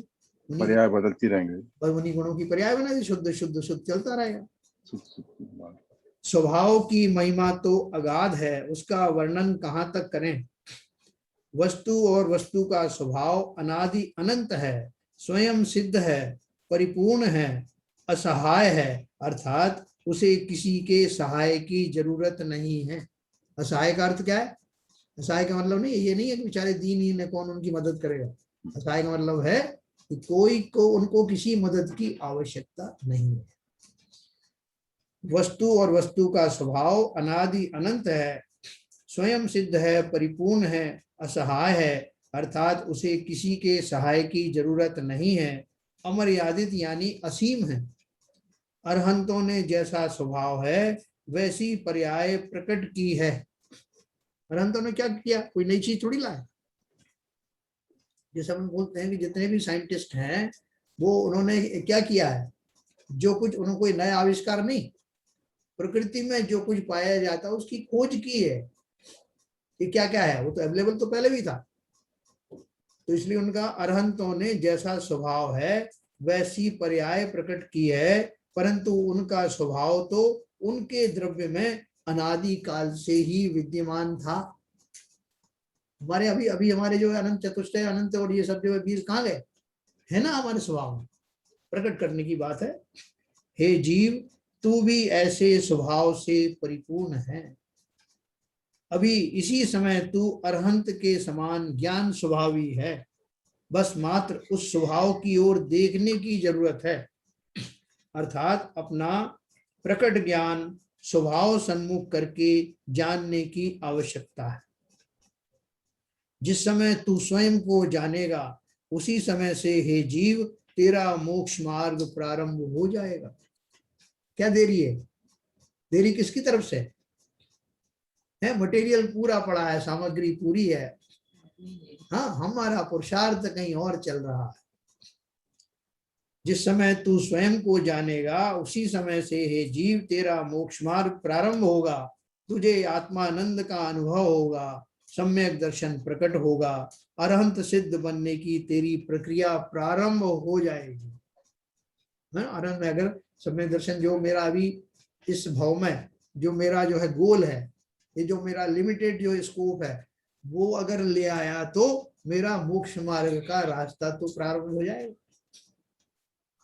पर्याय बदलती रहेंगे और उन्हीं गुणों की पर्याय बना दी, शुद्ध शुद्ध शुद्ध चलता रहेगा। स्वभाव की महिमा तो अगाध है, उसका वर्णन कहाँ तक करें। वस्तु और वस्तु का स्वभाव अनादि अनंत है, स्वयं सिद्ध है, परिपूर्ण है, असहाय है। अर्थात उसे किसी के सहाय की जरूरत नहीं है। असहाय का अर्थ क्या है? असहाय का मतलब नहीं ये नहीं है कि बेचारे दीनहीन है, कौन उनकी मदद करेगा। असहाय का मतलब है कि कोई को उनको किसी मदद की आवश्यकता नहीं है। वस्तु और वस्तु का स्वभाव अनादि अनंत है, स्वयं सिद्ध है, परिपूर्ण है, असहाय है। अर्थात उसे किसी के सहाय की जरूरत नहीं है। अमर्यादित यानी असीम है। अरहंतों ने जैसा स्वभाव है वैसी पर्याय प्रकट की है। अरहंतों ने क्या किया? कोई नई चीज थोड़ी लाया। जैसे हम बोलते हैं कि जितने भी साइंटिस्ट हैं वो उन्होंने क्या किया है, जो कुछ उन्होंने कोई नया आविष्कार नहीं, प्रकृति में जो कुछ पाया जाता है उसकी खोज की है कि क्या क्या है। वो तो अवेलेबल तो पहले भी था। तो इसलिए उनका अरहंतों ने जैसा स्वभाव है वैसी पर्याय प्रकट की है, परंतु उनका स्वभाव तो उनके द्रव्य में अनादि काल से ही विद्यमान था। हमारे अभी अभी हमारे जो अनंत चतुष्टय अनंत और ये सब जो बीज कहाँ गए है ना, हमारे स्वभाव में प्रकट करने की बात है। हे जीव, तू भी ऐसे स्वभाव से परिपूर्ण है। अभी इसी समय तू अरहंत के समान ज्ञान स्वभावी है। बस मात्र उस स्वभाव की ओर देखने की जरूरत है, अर्थात अपना प्रकट ज्ञान स्वभाव सन्मुख करके जानने की आवश्यकता है। जिस समय तू स्वयं को जानेगा उसी समय से हे जीव तेरा मोक्ष मार्ग प्रारंभ हो जाएगा। क्या देरी है? देरी किसकी तरफ से है? मटेरियल पूरा पड़ा है, सामग्री पूरी है, हाँ, हमारा पुरुषार्थ कहीं और चल रहा है। जिस समय तू स्वयं को जानेगा उसी समय से हे जीव तेरा मोक्ष मार्ग प्रारंभ होगा, तुझे आत्मानंद का अनुभव होगा, सम्यक दर्शन प्रकट होगा, अरहंत सिद्ध बनने की तेरी प्रक्रिया प्रारंभ हो जाएगी। अरहंत में अगर सम्यक दर्शन, जो मेरा अभी इस भाव में जो मेरा जो है गोल है, ये जो मेरा लिमिटेड जो स्कोप है, वो अगर ले आया तो मेरा मोक्ष मार्ग का रास्ता तो प्रारंभ हो जाएगा।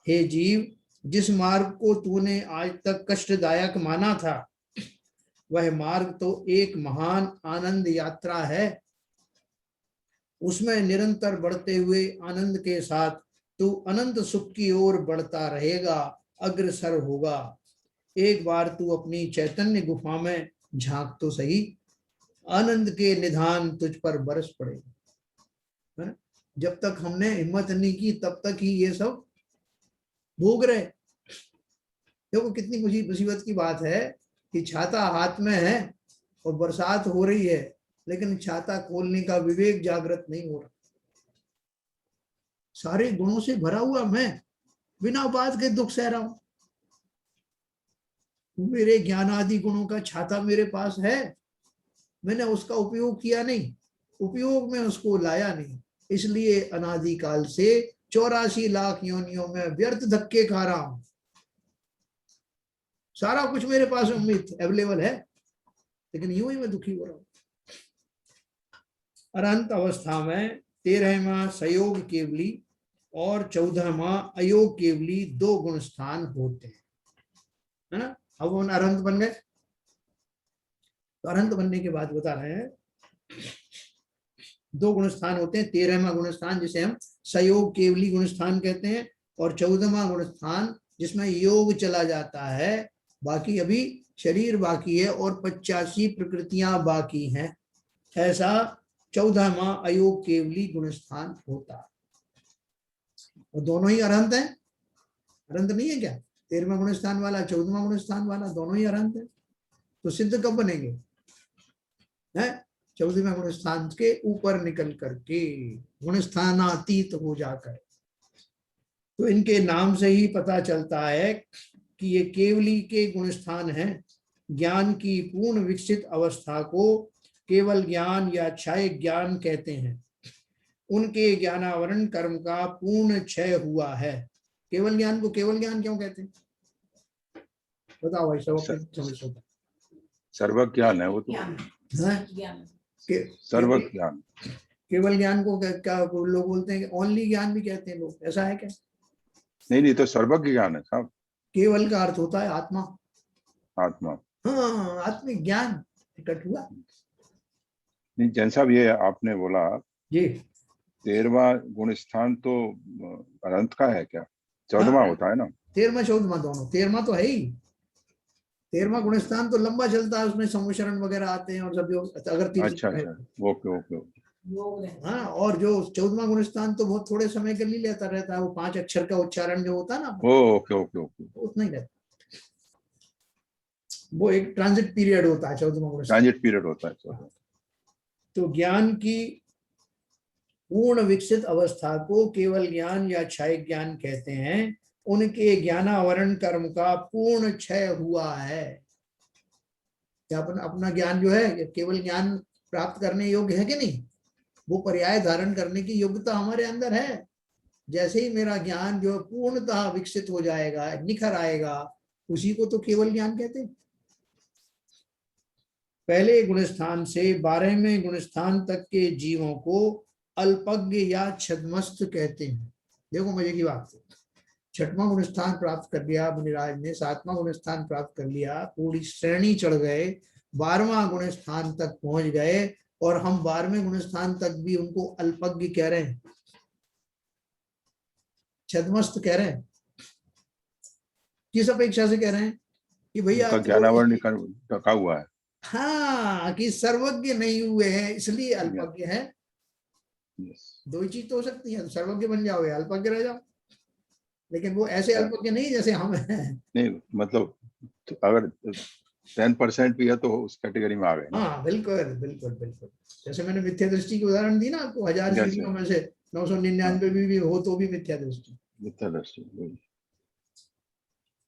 हे जीव, जिस मार्ग को तूने आज तक कष्टदायक माना था, वह मार्ग तो एक महान आनंद यात्रा है। उसमें निरंतर बढ़ते हुए आनंद के साथ तू अनंत सुख की ओर बढ़ता रहेगा, अग्रसर होगा। एक बार तू अपनी चैतन्य गुफा में झांक तो सही, आनंद के निधान तुझ पर बरस पड़ेगा। जब तक हमने हिम्मत नहीं की तब तक ही ये सब भोग रहे। देखो कितनी मुसीबत की बात है कि छाता हाथ में है और बरसात हो रही है, लेकिन छाता खोलने का विवेक जागृत नहीं हो रहा। सारे गुणों से भरा हुआ मैं बिना बात के दुख सह रहा हूं। मेरे ज्ञान आदि गुणों का छाता मेरे पास है, मैंने उसका उपयोग किया नहीं, उपयोग में उसको लाया नहीं, इसलिए अनादिकाल से 84 लाख योनियों में व्यर्थ धक्के खा रहा हूं। सारा कुछ मेरे पास उम्मीद अवेलेबल है, लेकिन यूं ही मैं दुखी हो रहा हूं। अरहंत अवस्था में 13वां सयोग केवली और 14वां अयोग केवली 2 गुण स्थान होते हैं, है ना। अब वो अरहंत बन गए, तो अरहंत बनने के बाद बता रहे हैं 2 गुण स्थान होते हैं। 13वां गुण स्थान जिसे हम सयोग केवली गुण स्थान कहते हैं, और 14वां गुण स्थान जिसमें योग चला जाता है, बाकी अभी शरीर बाकी है और 85 प्रकृतियां बाकी हैं। ऐसा 14वां अयोग केवली गुण स्थान होता है। और दोनों ही अरहंत हैं, अरहंत नहीं है क्या? 13वां गुण स्थान वाला, 14वां गुण स्थान वाला, दोनों ही अरहंत है। तो सिद्ध कब बनेंगे? है 14वें गुण स्थान के ऊपर निकल करके, गुण स्थानातीत हो जाकर। तो इनके नाम से ही पता चलता है कि ये केवली के गुण स्थान हैं। ज्ञान की पूर्ण विकसित अवस्था को केवल ज्ञान या क्षय ज्ञान कहते हैं। उनके ज्ञानावरण कर्म का पूर्ण क्षय हुआ है। केवल ज्ञान को केवल ज्ञान क्यों कहते हैं? बताओ भाई सब अपने समझ सकते। सर्वज्ञान है वो तो, सर्वज्ञान। केवल ज्ञान को क्या लोग बोलते हैं? ओनली ज्ञान भी कहते हैं लोग, ऐसा है क्या? नहीं, तो सर्वज्ञ ज्ञान है साहब। केवल का अर्थ होता है आत्मा, आत्मा। हाँ, आत्मिक ज्ञान प्रकट हुआ। नहीं जैन साहब, ये आपने बोला जी 13वां गुण स्थान तो अनंत का है क्या? 14वां होता है ना? 13वां 14वां दोनों। 13वां तो है ही। 13वां गुण स्थान तो लंबा चलता है, उसमें समुचरण वगैरह आते हैं और सब जो अगर अच्छा, ओके। हाँ, और जो 14वां गुण स्थान तो बहुत थोड़े समय के लिए लेता रहता है। वो 5 अक्षर का उच्चारण जो होता है ना, ओके उतना ही रहता। वो एक ट्रांजिट पीरियड होता है 14वां गुण स्थान, ट्रांजिट पीरियड होता है। तो ज्ञान की पूर्ण विकसित अवस्था को केवल ज्ञान या क्षय ज्ञान कहते हैं। उनके ज्ञानावरण कर्म का पूर्ण क्षय हुआ है। अपना ज्ञान जो है केवल ज्ञान प्राप्त करने योग्य है कि नहीं? वो पर्याय धारण करने की योग्यता हमारे अंदर है। जैसे ही मेरा ज्ञान जो पूर्णतः विकसित हो जाएगा, निखर आएगा, उसी को तो केवल ज्ञान कहते हैं। पहले गुण स्थान से 12वें गुण स्थान तक के जीवों को अल्पज्ञ या छद्मस्त कहते हैं। देखो मजे की बात है, 6वां गुण स्थान प्राप्त कर लिया मुनिराज ने, 7वां गुण स्थान प्राप्त कर लिया, पूरी श्रेणी चढ़ गए, 12वां गुण स्थान तक पहुंच गए, और हम 12वें गुण स्थान तक भी उनको अल्पज्ञ कह रहे हैं। छद्मस्त कह रहे हैं, किस अपेक्षा से कह रहे हैं कि भैया उनका ज्ञानावरण ढका हुआ है। हाँ, कि सर्वज्ञ नहीं हुए हैं इसलिए अल्पज्ञ है। यस, दो ही चीज तो हो सकती है, सर्वज्ञ बन जाओ या अल्पज्ञ रह जाओ, लेकिन वो ऐसे अल्पज्ञ नहीं जैसे हम हैं। नहीं मतलब अगर 10% भी है तो उस कैटेगरी में आ गए ना। हाँ बिल्कुल बिल्कुल बिल्कुल, जैसे मैंने मिथ्या दृष्टि की उदाहरण दी ना आपको, 1000 जैसे सीढ़ियों में से 999 भी हो तो भी मिथ्या दृष्टि। मिथ्या दृष्टि, वही।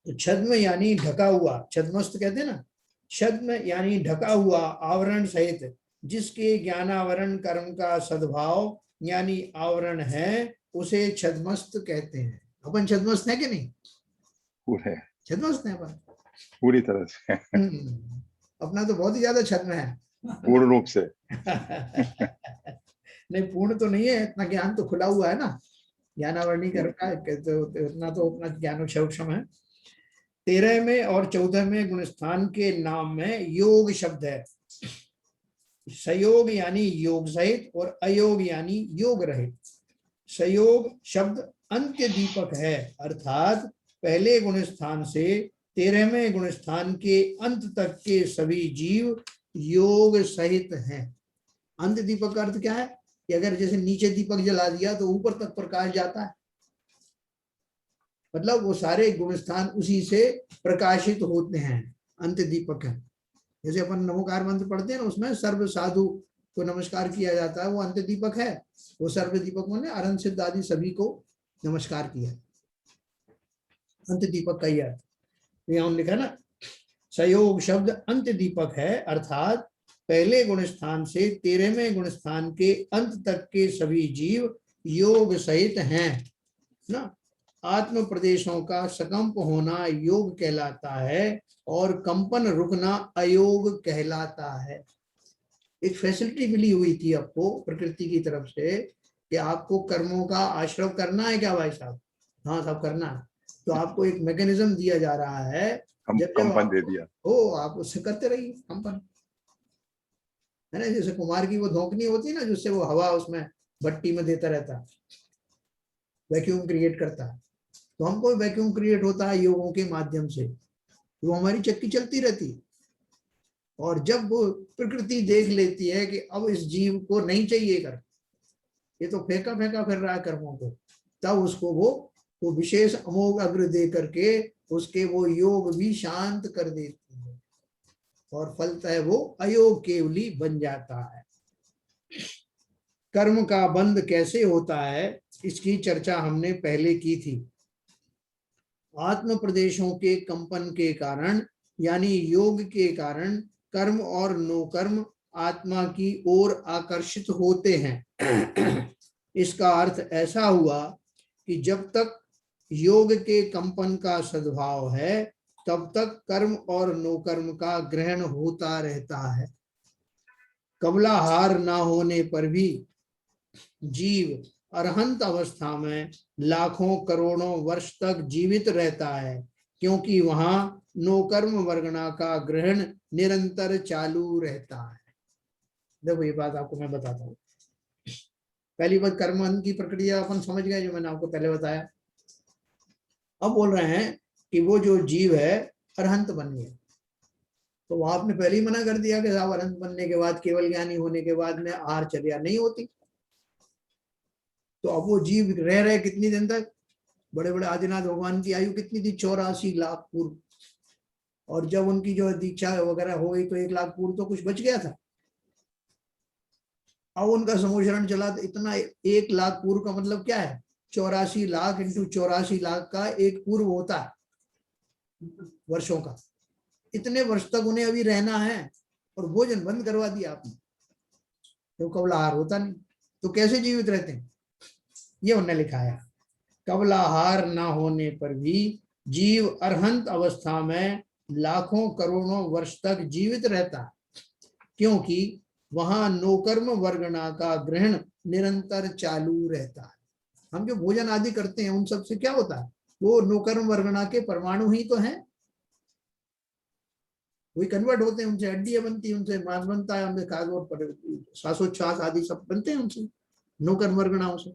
तो छद्म यानी ढका हुआ, छद्मस्त कहते हैं ना, छद्म यानी ढका हुआ, आवरण सहित, जिसके ज्ञानावरण कर्म का सद्भाव यानी आवरण है, उसे छद्मस्त कहते हैं। अपन छद्मस्त है कि नहीं? पूरे छद्मस्त है अपन। पूरी तरह से अपना तो बहुत ही ज्यादा छद्म है। पूर्ण रूप से। नहीं पूर्ण तो नहीं है, इतना ज्ञान तो खुला हुआ है ना, ज्ञानावरणी कर्म का, तो इतना तो अपना ज्ञान क्षम है। 13वें और 14वें गुणस्थान के नाम में योग शब्द है। सयोग यानी योग सहित और अयोग यानी योग रहित। सयोग शब्द अंत्य दीपक है, अर्थात पहले गुणस्थान से 13वें गुणस्थान के अंत तक के सभी जीव योग सहित हैं। अंत दीपक का अर्थ क्या है कि अगर जैसे नीचे दीपक जला दिया तो ऊपर तक प्रकाश जाता है, मतलब वो सारे गुणस्थान उसी से प्रकाशित होते हैं, अंत दीपक है। जैसे अपन नमोकार मंत्र पढ़ते हैं ना, उसमें सर्व साधु को नमस्कार किया जाता है, वो अंत दीपक है। वो सर्व दीपक ने अरहंत सिद्ध आदि सभी को नमस्कार किया, अंत दीपक का ही अर्थ यहाँ लिखा ना। सयोग शब्द अंत दीपक है, अर्थात पहले गुणस्थान से 13वें गुणस्थान के अंत तक के सभी जीव योग सहित हैं ना। आत्म प्रदेशों का सकंप होना योग कहलाता है और कंपन रुकना अयोग कहलाता है। एक फैसिलिटी मिली हुई थी आपको प्रकृति की तरफ से कि आपको कर्मों का आश्रव करना है क्या भाई साहब? हाँ साहब करना है, तो आपको एक मैकेनिज्म दिया जा रहा है, जब कंपन दे दिया हो आप उससे करते रहिए कंपन, है ना। जैसे कुमार की वो धोकनी होती है ना, जिससे वो हवा उसमें भट्टी में देता रहता है, वैक्यूम क्रिएट करता है। तो हमको वैक्यूम क्रिएट होता है योगों के माध्यम से, तो हमारी चक्की चलती रहती है। और जब वो प्रकृति देख लेती है कि अब इस जीव को नहीं चाहिए कर, ये तो फेंका फेंका फिर रहा है कर्मों को, तब उसको वो विशेष अमोघ अग्र दे करके उसके वो योग भी शांत कर देती है और फलतः वो अयोग केवली बन जाता है। कर्म का बंध कैसे होता है इसकी चर्चा हमने पहले की थी। आत्म प्रदेशों के कंपन के कारण यानी योग के कारण कर्म और नो कर्म आत्मा की ओर आकर्षित होते हैं। इसका अर्थ ऐसा हुआ कि जब तक योग के कंपन का सद्भाव है तब तक कर्म और नो कर्म का ग्रहण होता रहता है। कबलाहार ना होने पर भी जीव अरहंत अवस्था में लाखों करोड़ों वर्ष तक जीवित रहता है, क्योंकि वहां नोकर्म वर्गणा का ग्रहण निरंतर चालू रहता है। देखो ये बात आपको मैं बताता हूँ। पहली बात कर्म की प्रक्रिया अपन समझ गए, जो मैंने आपको पहले बताया। अब बोल रहे हैं कि वो जो जीव है अरहंत बन गया, तो आपने पहले ही मना कर दिया कि साहब अरहंत बनने के बाद, केवल ज्ञानी होने के बाद में आहारचर्या नहीं होती। तो अब वो जीव रह रहे कितनी दिन तक? बड़े बड़े आदिनाथ भगवान की आयु कितनी थी? 84 लाख पूर्व। और जब उनकी जो दीक्षा वगैरह हो गई तो 1 लाख पूर्व तो कुछ बच गया था। अब उनका समूचरण चला तो इतना 1 लाख पूर्व का मतलब क्या है? 84 लाख इंटू 84 लाख का एक पूर्व होता है वर्षों का। इतने वर्ष तक उन्हें अभी रहना है और भोजन बंद करवा दिया आपने, तो कबलाहार होता नहीं, तो कैसे जीवित रहते हैं? ये उन्होंने लिखा है। कबलाहार ना होने पर भी जीव अरहंत अवस्था में लाखों करोड़ों वर्ष तक जीवित रहता है, क्योंकि वहां नोकर्म वर्गणा का ग्रहण निरंतर चालू रहता है। हम जो भोजन आदि करते हैं उन सब से क्या होता है? वो नोकर्म वर्गणा के परमाणु ही तो हैं, वही कन्वर्ट होते हैं, उनसे हड्डियां बनती है, उनसे मांस बनता है, उनसे खाद और श्वासोच्छ्वास आदि सब बनते हैं उनसे, नोकर्म वर्गणाओं से।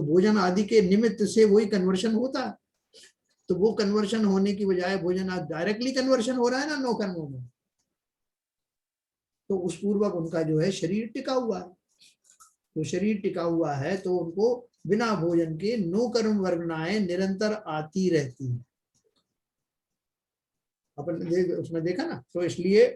तो भोजन आदि के निमित्त से वही कन्वर्शन होता है। तो वो कन्वर्शन होने की बजाय भोजन आदि डायरेक्टली कन्वर्शन हो रहा है ना 9 कर्मों में, तो उस पूर्वक उनका जो है शरीर टिका हुआ है। तो शरीर टिका हुआ है तो उनको बिना भोजन के 9 कर्म वर्गनाएं निरंतर आती रहती हैं। अपन उसमें देखा ना। तो इसलिए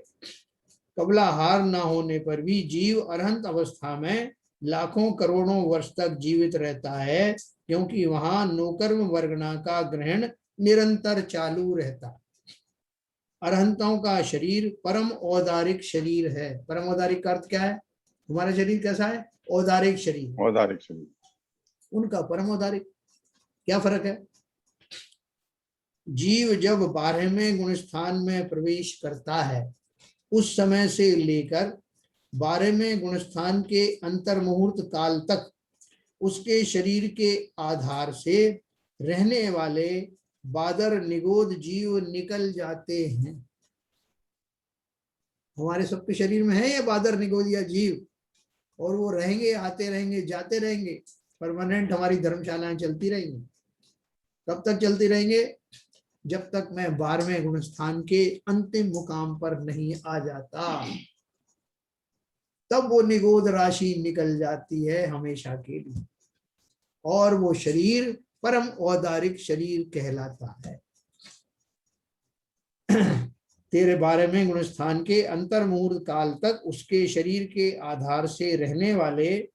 कबलाहार न होने पर भी जीव अरहंत अवस्था में लाखों करोड़ों वर्ष तक जीवित रहता है, क्योंकि वहां 9 कर्म वर्गना का ग्रहण निरंतर चालू रहता है। अरहंतों का शरीर परम औदारिक शरीर है। परम औदारिक का अर्थ क्या है? हमारा शरीर कैसा है? औदारिक शरीर। औदारिक शरीर, उनका परम औदारिक। क्या फर्क है? जीव जब 12वें गुण स्थान में प्रवेश करता है उस समय से लेकर 12वें गुण स्थान के अंतर मुहूर्त काल तक उसके शरीर के आधार से रहने वाले बादर निगोद जीव निकल जाते हैं। हमारे सबके शरीर में है ये बादर निगोदिया जीव, और वो रहेंगे, आते रहेंगे, जाते रहेंगे। परमानेंट हमारी धर्मशालाएं चलती रहेंगी। कब तक चलती रहेंगे? जब तक मैं 12वें गुण स्थान के अंतिम मुकाम पर नहीं आ जाता, तब वो निगोद राशि निकल जाती है हमेशा के लिए, और वो शरीर परम औदारिक शरीर कहलाता है। तेरे 12वें गुण स्थान के अंतर मुहूर्त काल तक उसके शरीर के आधार से रहने वाले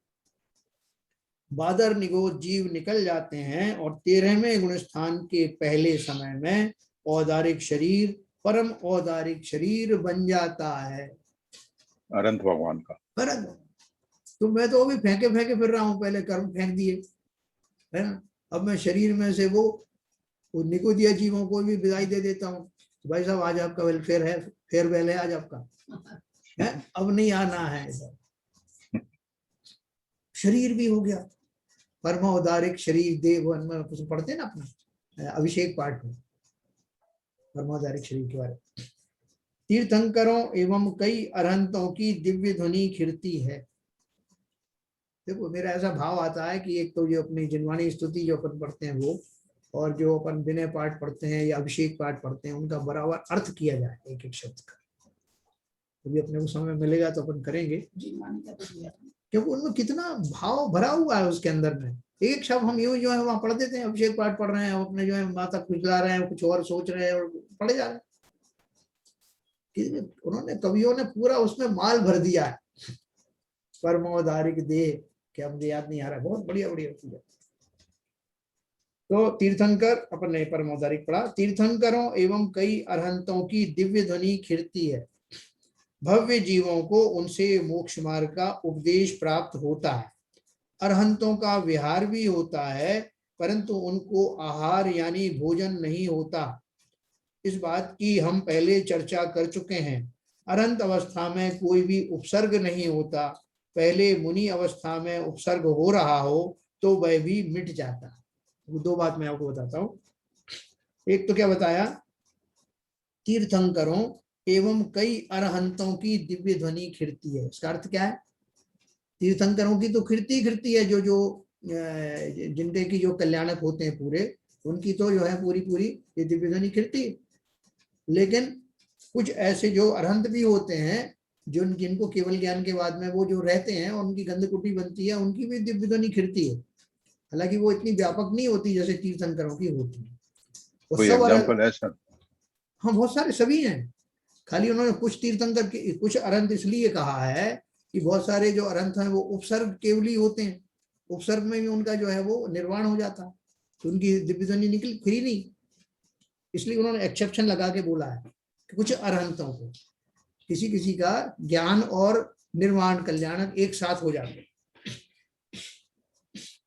बादर निगोद जीव निकल जाते हैं, और 13वें गुण स्थान के पहले समय में औदारिक शरीर परम औदारिक शरीर बन जाता है। अनंत भगवान का। तो मैं तो अभी फेंके फेंके फिर रहा हूँ, पहले कर्म फेंक दिए है ना। अब मैं शरीर में से वो निगोदिया जीवों को भी विदाई दे देता हूँ। तो भाई साहब आज आपका वेलफेयर है, फेयरवेल है आज आपका है, अब नहीं आना है। शरीर भी हो गया परम औदारिक शरीर। देव कुछ पढ़ते हैं ना अपना अभिषेक पाठ में परम औदारिक शरीर के बारे में। तीर्थंकरों एवं कई अरहंतों की दिव्य ध्वनि खिड़ती है। देखो मेरा ऐसा भाव आता है कि एक तो जो अपनी जिनवाणी स्तुति जो अपन पढ़ते हैं वो, और जो अपन विनय पाठ पढ़ते हैं या अभिषेक पाठ पढ़ते हैं, उनका बराबर अर्थ किया जाए एक एक शब्द का। अभी अपने को समय मिलेगा तो अपन करेंगे, क्योंकि उनमें कितना भाव भरा हुआ है उसके अंदर में। एक शब्द हम यूं जो है वहां पढ़ देते हैं, अभिषेक पाठ पढ़ रहे हैं, अपने जो है माता खुजला रहे हैं, कुछ और सोच रहे हैं और पढ़े जा रहे हैं। उन्होंने कवियों ने पूरा उसमें माल भर दिया है। परमोदारिक देह, क्या मुझे याद नहीं आ रहा, बहुत बढ़िया बढ़िया चीज है। तो तीर्थंकर, अपन ने परमोदारिक पढ़ा। तीर्थंकरों एवं कई अरहंतों की दिव्य ध्वनि खिड़ती है। भव्य जीवों को उनसे मोक्ष मार्ग का उपदेश प्राप्त होता है। अरहंतों का विहार भी होता है, परंतु उनको आहार यानी भोजन नहीं होता। इस बात की हम पहले चर्चा कर चुके हैं। अरहंत अवस्था में कोई भी उपसर्ग नहीं होता। पहले मुनि अवस्था में उपसर्ग हो रहा हो तो वह भी मिट जाता है। वो 2 बात मैं आपको बताता हूँ। एक तो क्या बताया, तीर्थंकरों एवं कई अरहंतों की दिव्य ध्वनि खिड़ती है। इसका अर्थ क्या है? तीर्थंकरों की तो खिड़ती है, जो जिनके की जो कल्याणक होते हैं पूरे, उनकी तो जो है पूरी पूरी ये दिव्य ध्वनि खिड़ती है। लेकिन कुछ ऐसे जो अरहंत भी होते हैं, जिनको केवल ज्ञान के बाद में वो जो रहते हैं उनकी गंधकुटी बनती है, उनकी भी दिव्य ध्वनि खिड़ती है। हालांकि वो इतनी व्यापक नहीं होती जैसे तीर्थंकरों की होती है। कोई एग्जांपल है सर? हाँ बहुत सारे सभी हैं। खाली उन्होंने कुछ तीर्थंकर के कुछ अरहंत इसलिए कहा है कि बहुत सारे जो अरहंत हैं वो उपसर्ग केवली होते हैं। उपसर्ग में भी उनका जो है वो निर्वाण हो जाता है, तो उनकी दिव्य ध्वनि निकल फिरी नहीं। इसलिए उन्होंने एक्सेप्शन लगा के बोला है कि कुछ अरहंतों को किसी किसी का ज्ञान और निर्वाण कल्याणक एक साथ हो जाते,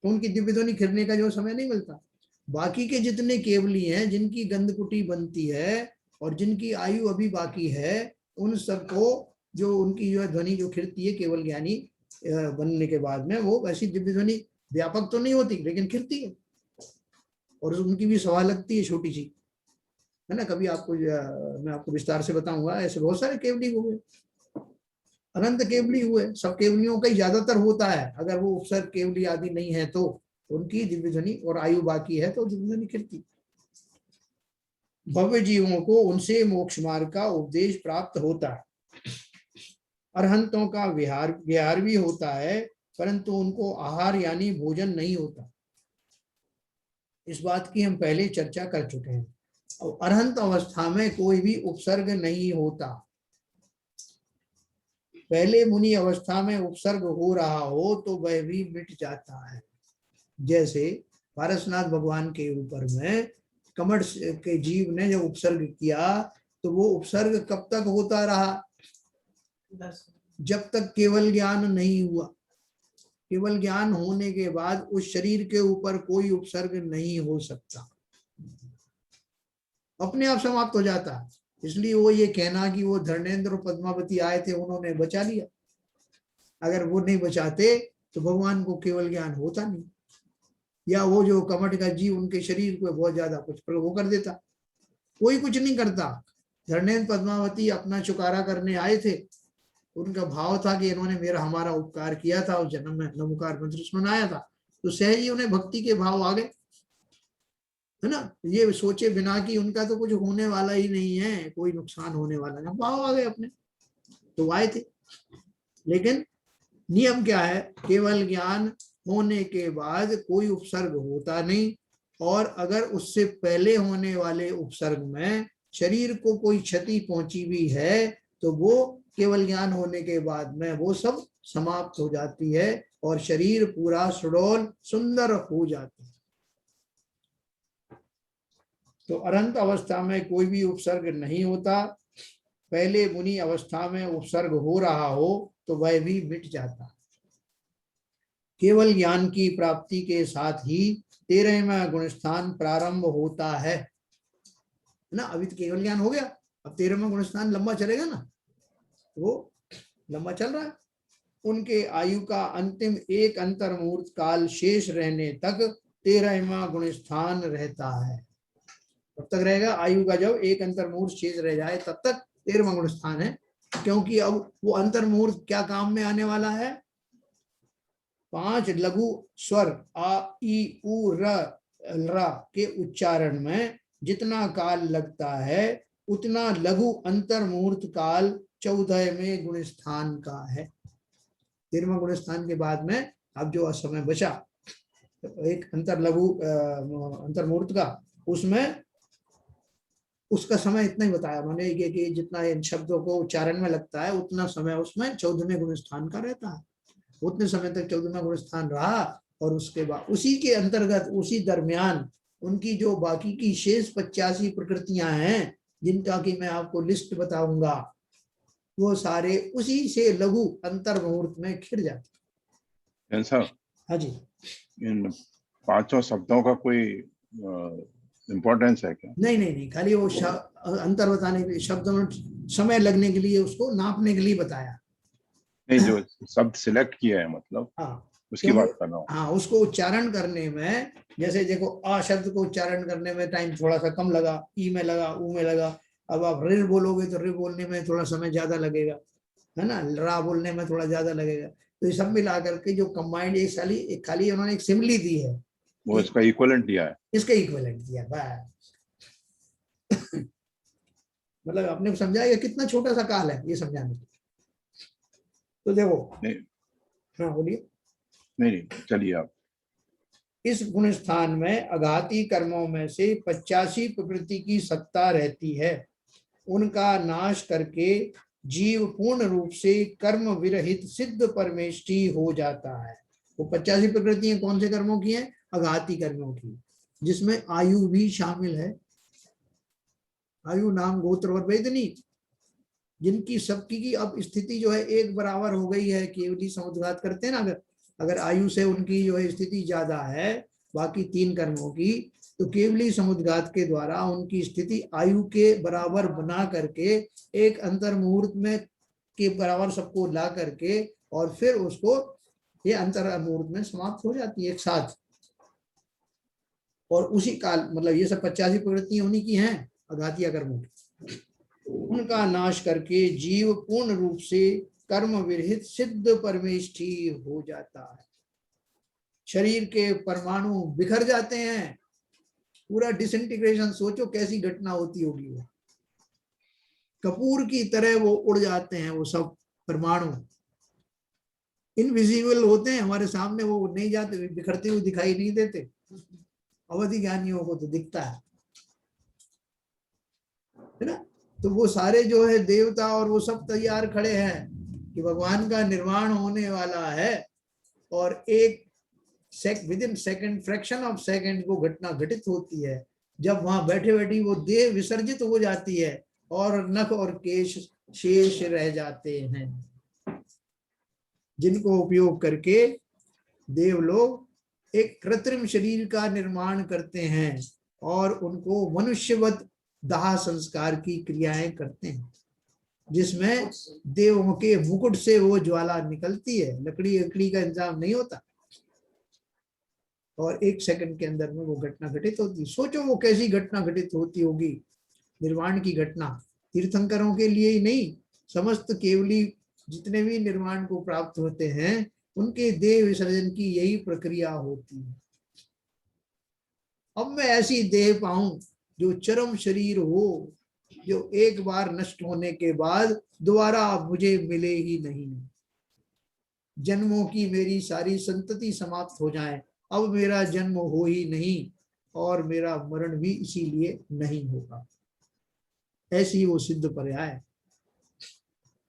तो उनकी दिव्य ध्वनि खिरने का जो समय नहीं मिलता। बाकी के जितने केवली हैं, जिनकी गंधकुटी बनती है और जिनकी आयु अभी बाकी है, उन सबको जो उनकी जो ध्वनि जो खिरती है केवल ज्ञानी बनने के बाद में, वो वैसी दिव्य ध्वनि व्यापक तो नहीं होती लेकिन खिरती है, और उनकी भी सवाल लगती है छोटी सी, है ना। कभी आपको मैं आपको विस्तार से बताऊंगा। ऐसे बहुत सारे केवली हुए, अनंत केवली हुए। सब केवलियों का ही ज्यादातर होता है, अगर वो उपसर्ग केवली आदि नहीं है तो उनकी दिव्य ध्वनि, और आयु बाकी है तो दिव्य ध्वनि कीर्ति। भव्य जीवों को उनसे मोक्ष मार्ग का उपदेश प्राप्त होता है। अरहंतों का विहार भी होता है, परंतु उनको आहार यानी भोजन नहीं होता। इस बात की हम पहले चर्चा कर चुके हैं। और अरहंत अवस्था में कोई भी उपसर्ग नहीं होता। पहले मुनि अवस्था में उपसर्ग हो रहा हो तो वह भी मिट जाता है। जैसे पारसनाथ भगवान के ऊपर में कमठ के जीव ने जब उपसर्ग किया तो वो उपसर्ग कब तक होता रहा? जब तक केवल ज्ञान नहीं हुआ। केवल ज्ञान होने के बाद उस शरीर के ऊपर कोई उपसर्ग नहीं हो सकता, अपने आप समाप्त हो जाता है। इसलिए वो ये कहना कि वो धर्मेंद्र और पद्मावती आए थे, उन्होंने बचा लिया, अगर वो नहीं बचाते तो भगवान को केवल ज्ञान होता नहीं, या वो जो कमठ का जीव उनके शरीर को बहुत ज्यादा कुछ वो कर देता। कोई कुछ नहीं करता। धर्मेंद्र पद्मावती अपना चुकारा करने आए थे, उनका भाव था कि इन्होंने हमारा उपकार किया था, उस जन्म में नमोकार मंत्र सुनाया था, तो सहज ही उन्हें भक्ति के भाव आ गए, है ना। ये सोचे बिना कि उनका तो कुछ होने वाला ही नहीं है, कोई नुकसान होने वाला नहीं, भाव आ गए अपने, तो आए थे। लेकिन नियम क्या है? केवल ज्ञान होने के बाद कोई उपसर्ग होता नहीं, और अगर उससे पहले होने वाले उपसर्ग में शरीर को कोई क्षति पहुंची भी है तो वो केवल ज्ञान होने के बाद में वो सब समाप्त हो जाती है और शरीर पूरा सुडौल सुंदर हो जाता है। तो अरहंत अवस्था में कोई भी उपसर्ग नहीं होता। पहले मुनि अवस्था में उपसर्ग हो रहा हो तो वह भी मिट जाता। केवल ज्ञान की प्राप्ति के साथ ही 13वां गुणस्थान प्रारंभ होता है ना। अभी तो केवल ज्ञान हो गया, अब 13वां गुणस्थान लंबा चलेगा ना, वो लंबा चल रहा है। उनके आयु का अंतिम एक अंतर्मुहूर्त काल शेष रहने तक 13वां गुणस्थान रहता है। तब तक रहेगा आयु का, जब एक अंतर्मुहूर्त शेष रह जाए तब तक 13वां गुणस्थान है, क्योंकि अब वो अंतर्मुहूर्त क्या काम में आने वाला है? 5 लघु स्वर आ ई उ र के उच्चारण में जितना काल लगता है उतना लघु अंतर्मुहूर्त काल 14वें गुणस्थान का है। 13वां गुणस्थान के बाद में अब जो समय बचा एक अंतर्मुहूर्त का, उसमें उसका समय इतना ही बताया उन्होंने कि जितना इन शब्दों को उच्चारण में लगता है उतना समय उसमें 14वें गुणस्थान का रहता है। उतने समय तक 14वां गुणस्थान रहा, और उसके बाद उसी के अंतर्गत उसी दरमियान उनकी जो बाकी की शेष 85 प्रकृतियां हैं, जिनका कि मैं आपको लिस्ट बताऊंगा, वो सारे उसी से लघु अंतर्मुहूर्त में खिड़ जाते। ऐसा? हाँ जी। इन 5 शब्दों का कोई इम्पोर्टेंस है क्या? नहीं, खाली वो अंतर बताने के लिए, शब्दों में समय लगने के लिए, उसको नापने के लिए बताया। नहीं, जो शब्द सिलेक्ट किया है मतलब, हाँ, उसकी बात कर रहा हूँ। हाँ, उसको उच्चारण करने में, जैसे देखो आ शब्द को उच्चारण करने में टाइम थोड़ा सा कम लगा, ई में लगा, ऊ में लगा। अब आप ऋ बोलोगे तो ऋ बोलने में थोड़ा समय ज्यादा लगेगा, है ना। रा बोलने में थोड़ा ज्यादा लगेगा। तो ये सब मिला करके जो कंबाइंड एक खाली उन्होंने एक सिमली दी है, वो इसका इक्विवेलेंट दिया है, इसका इक्विवेलेंट दिया बस। मतलब आपने समझाएगा कितना छोटा सा काल है ये समझाने के। तो देखो, नहीं हाँ बोलिए। नहीं, चलिए आप। इस गुणस्थान में अघाती कर्मों में से 85 प्रकृति की सत्ता रहती है। उनका नाश करके जीव पूर्ण रूप से कर्म विरहित सिद्ध परमेष्ठी हो जाता है। वो 85 प्रकृतियां कौन से कर्मों की हैं? अघाती कर्मों की, जिसमें आयु भी शामिल है। आयु नाम गोत्र और वेदनी, जिनकी सबकी की अब स्थिति जो है एक बराबर हो गई है। केवली समुद्घात करते हैं ना, अगर आयु से उनकी जो है स्थिति ज्यादा है बाकी 3 कर्मों की, तो केवली समुद्घात के द्वारा उनकी स्थिति आयु के बराबर बना करके एक अंतर मुहूर्त में के बराबर सबको ला करके, और फिर उसको ये अंतर मुहूर्त में समाप्त हो जाती है एक साथ। और उसी काल, मतलब ये सब 85 प्रवृत्तियां उन्हीं की हैं, अघातीय कर्मों की। उनका नाश करके जीव पूर्ण रूप से कर्म विरहित सिद्ध परमेष्ठी हो जाता है। शरीर के परमाणु बिखर जाते हैं, पूरा डिसइंटीग्रेशन। सोचो कैसी घटना होती होगी वो, कपूर की तरह वो उड़ जाते हैं वो सब परमाणु, इनविजिबल होते हैं हमारे सामने, वो नहीं जाते, बिखरते हुए दिखाई नहीं देते, अवधि ज्ञानियों को तो दिखता है ना। तो वो सारे जो है देवता और वो सब तैयार खड़े हैं कि भगवान का निर्माण होने वाला है, और एक with in second, fraction of second वो घटना घटित होती है, जब वहां बैठे बैठी वो देह विसर्जित हो जाती है और नख और केश शेष रह जाते हैं, जिनको उपयोग करके देव लोग एक कृत्रिम शरीर का निर्माण करते हैं और उनको मनुष्यवत दाह संस्कार की क्रियाएं करते हैं, जिसमें देवों के मुकुट से वो ज्वाला निकलती है। लकड़ी का इंतजाम नहीं होता और 1 सेकंड के अंदर में वो घटना घटित होती। सोचो वो कैसी घटना घटित होती होगी, निर्वाण की घटना। तीर्थंकरों के लिए ही नहीं, समस्त केवली जितने भी निर्वाण को प्राप्त होते हैं उनके देह विसर्जन की यही प्रक्रिया होती है। अब मैं ऐसी देह पाऊं जो चरम शरीर हो, जो एक बार नष्ट होने के बाद दोबारा मुझे मिले ही नहीं, जन्मों की मेरी सारी संतति समाप्त हो जाए, अब मेरा जन्म हो ही नहीं और मेरा मरण भी इसीलिए नहीं होगा। ऐसी वो सिद्ध पर्याय,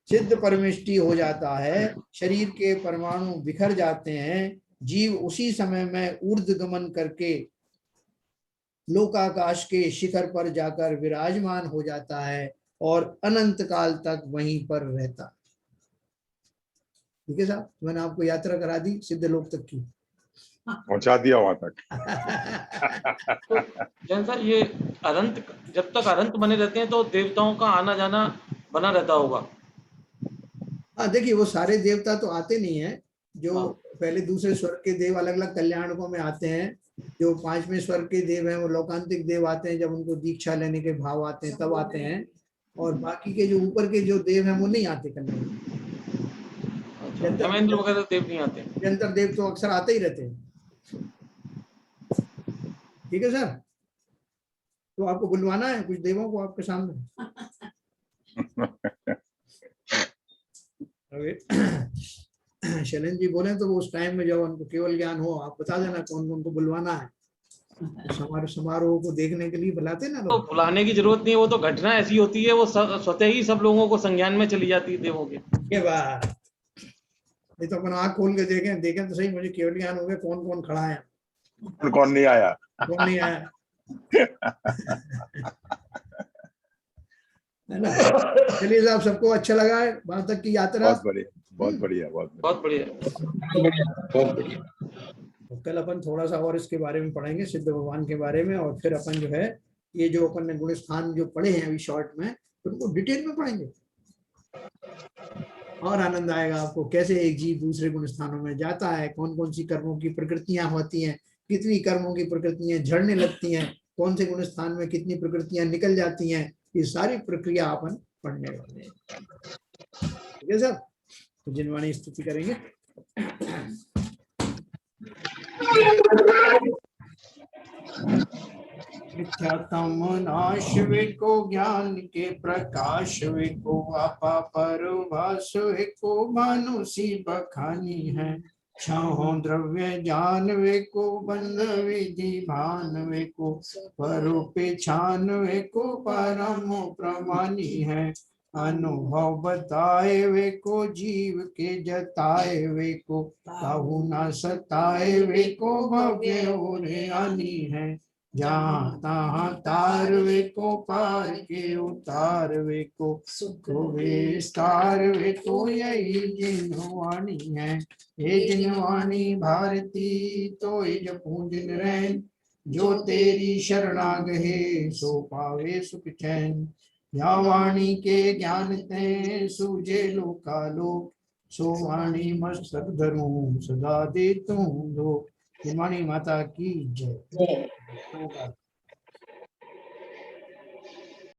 सिद्ध परमिष्टि हो जाता है, शरीर के परमाणु बिखर जाते हैं, जीव उसी समय में ऊर्ध्वगमन करके लोकाकाश के शिखर पर जाकर विराजमान हो जाता है और अनंत काल तक वहीं पर रहता। ठीक है साहब, मैंने आपको यात्रा करा दी सिद्ध लोक तक की, पहुंचा दिया वहां तक। तो जैन सर, ये अनंत, जब तक अनंत बने रहते हैं तो देवताओं का आना जाना बना रहता होगा। हाँ देखिए, वो सारे देवता तो आते नहीं है, जो हाँ। पहले दूसरे स्वर्ग के देव अलग अलग कल्याणकों में आते हैं। जो 5वें स्वर्ग के देव हैं वो लोकांतिक देव आते हैं, जब उनको दीक्षा लेने के भाव आते हैं तब आते हैं, और बाकी के जो ऊपर के जो देव हैं वो नहीं आते कल्याण। धर्मेंद्र वगैरह देव नहीं आते। निरंतर देव तो अक्सर आते ही रहते हैं। ठीक है सर, तो आपको बुलवाना है कुछ देवों को आपके सामने। शैलेंद्र जी बोले तो वो उस टाइम में जब उनको केवल ज्ञान हो, आप बता देना कौन कौन को बुलवाना है। हमारे समारोह को देखने के लिए बुलाते ना तो लोग। बुलाने की जरूरत नहीं है, वो तो घटना ऐसी होती है, वो स्वतः ही सब लोगों को संज्ञान में चली जाती है देवों के बाद नहीं तो अपन आँख खोल के देखें तो सही, मुझे केवल ज्ञान हो गया, कौन कौन खड़ा है, कौन नहीं आया, कौन नहीं आया। है ना। चलिए साहब, सबको अच्छा लगा है वहां तक की यात्रा? बहुत बढ़िया, बहुत बढ़िया, बहुत बढ़िया। तो कल अपन थोड़ा सा और इसके बारे में पढ़ेंगे, सिद्ध भगवान के बारे में, और फिर अपन जो है ये जो अपन ने गुण स्थान जो पढ़े हैं अभी शॉर्ट में, उनको डिटेल में पढ़ेंगे और आनंद आएगा आपको, कैसे एक जीव दूसरे गुण स्थानों में जाता है, कौन कौन सी कर्मों की प्रकृतियां होती हैं, कितनी कर्मों की प्रकृतियां झड़ने लगती हैं, कौन से गुण स्थान में कितनी प्रकृतियां निकल जाती हैं, ये सारी प्रक्रिया अपन पढ़ने वाले हैं। ठीक है सर, तो जिनवाणी स्तुति करेंगे। मिथ्यात्म नाश विको, ज्ञान के प्रकाश विको, आपा परवास विको, मानुषी बखानी है, छहो द्रव्य जान वेको, बंध विधि भान वेको, परोपे छान वेको, परम प्रमाणी है, अनुभव बताए वेको, जीव के जताए वेको, काहू न सताए वेको, भव्य और आनी है, जहाँ तहाँ तार वेको, पार के उतार वेको, सुख विस्तार वेको, यही जिनवाणी है, हे जिनवाणी भारती तो जपू जिन रैन, जो तेरी शरणागहे सो पावे सुख चैन, या वाणी के ज्ञान ते सूझे लोकालोक, सो वाणी मस्तक धरूं सदा दे तू लोक। वाणी माता की जय।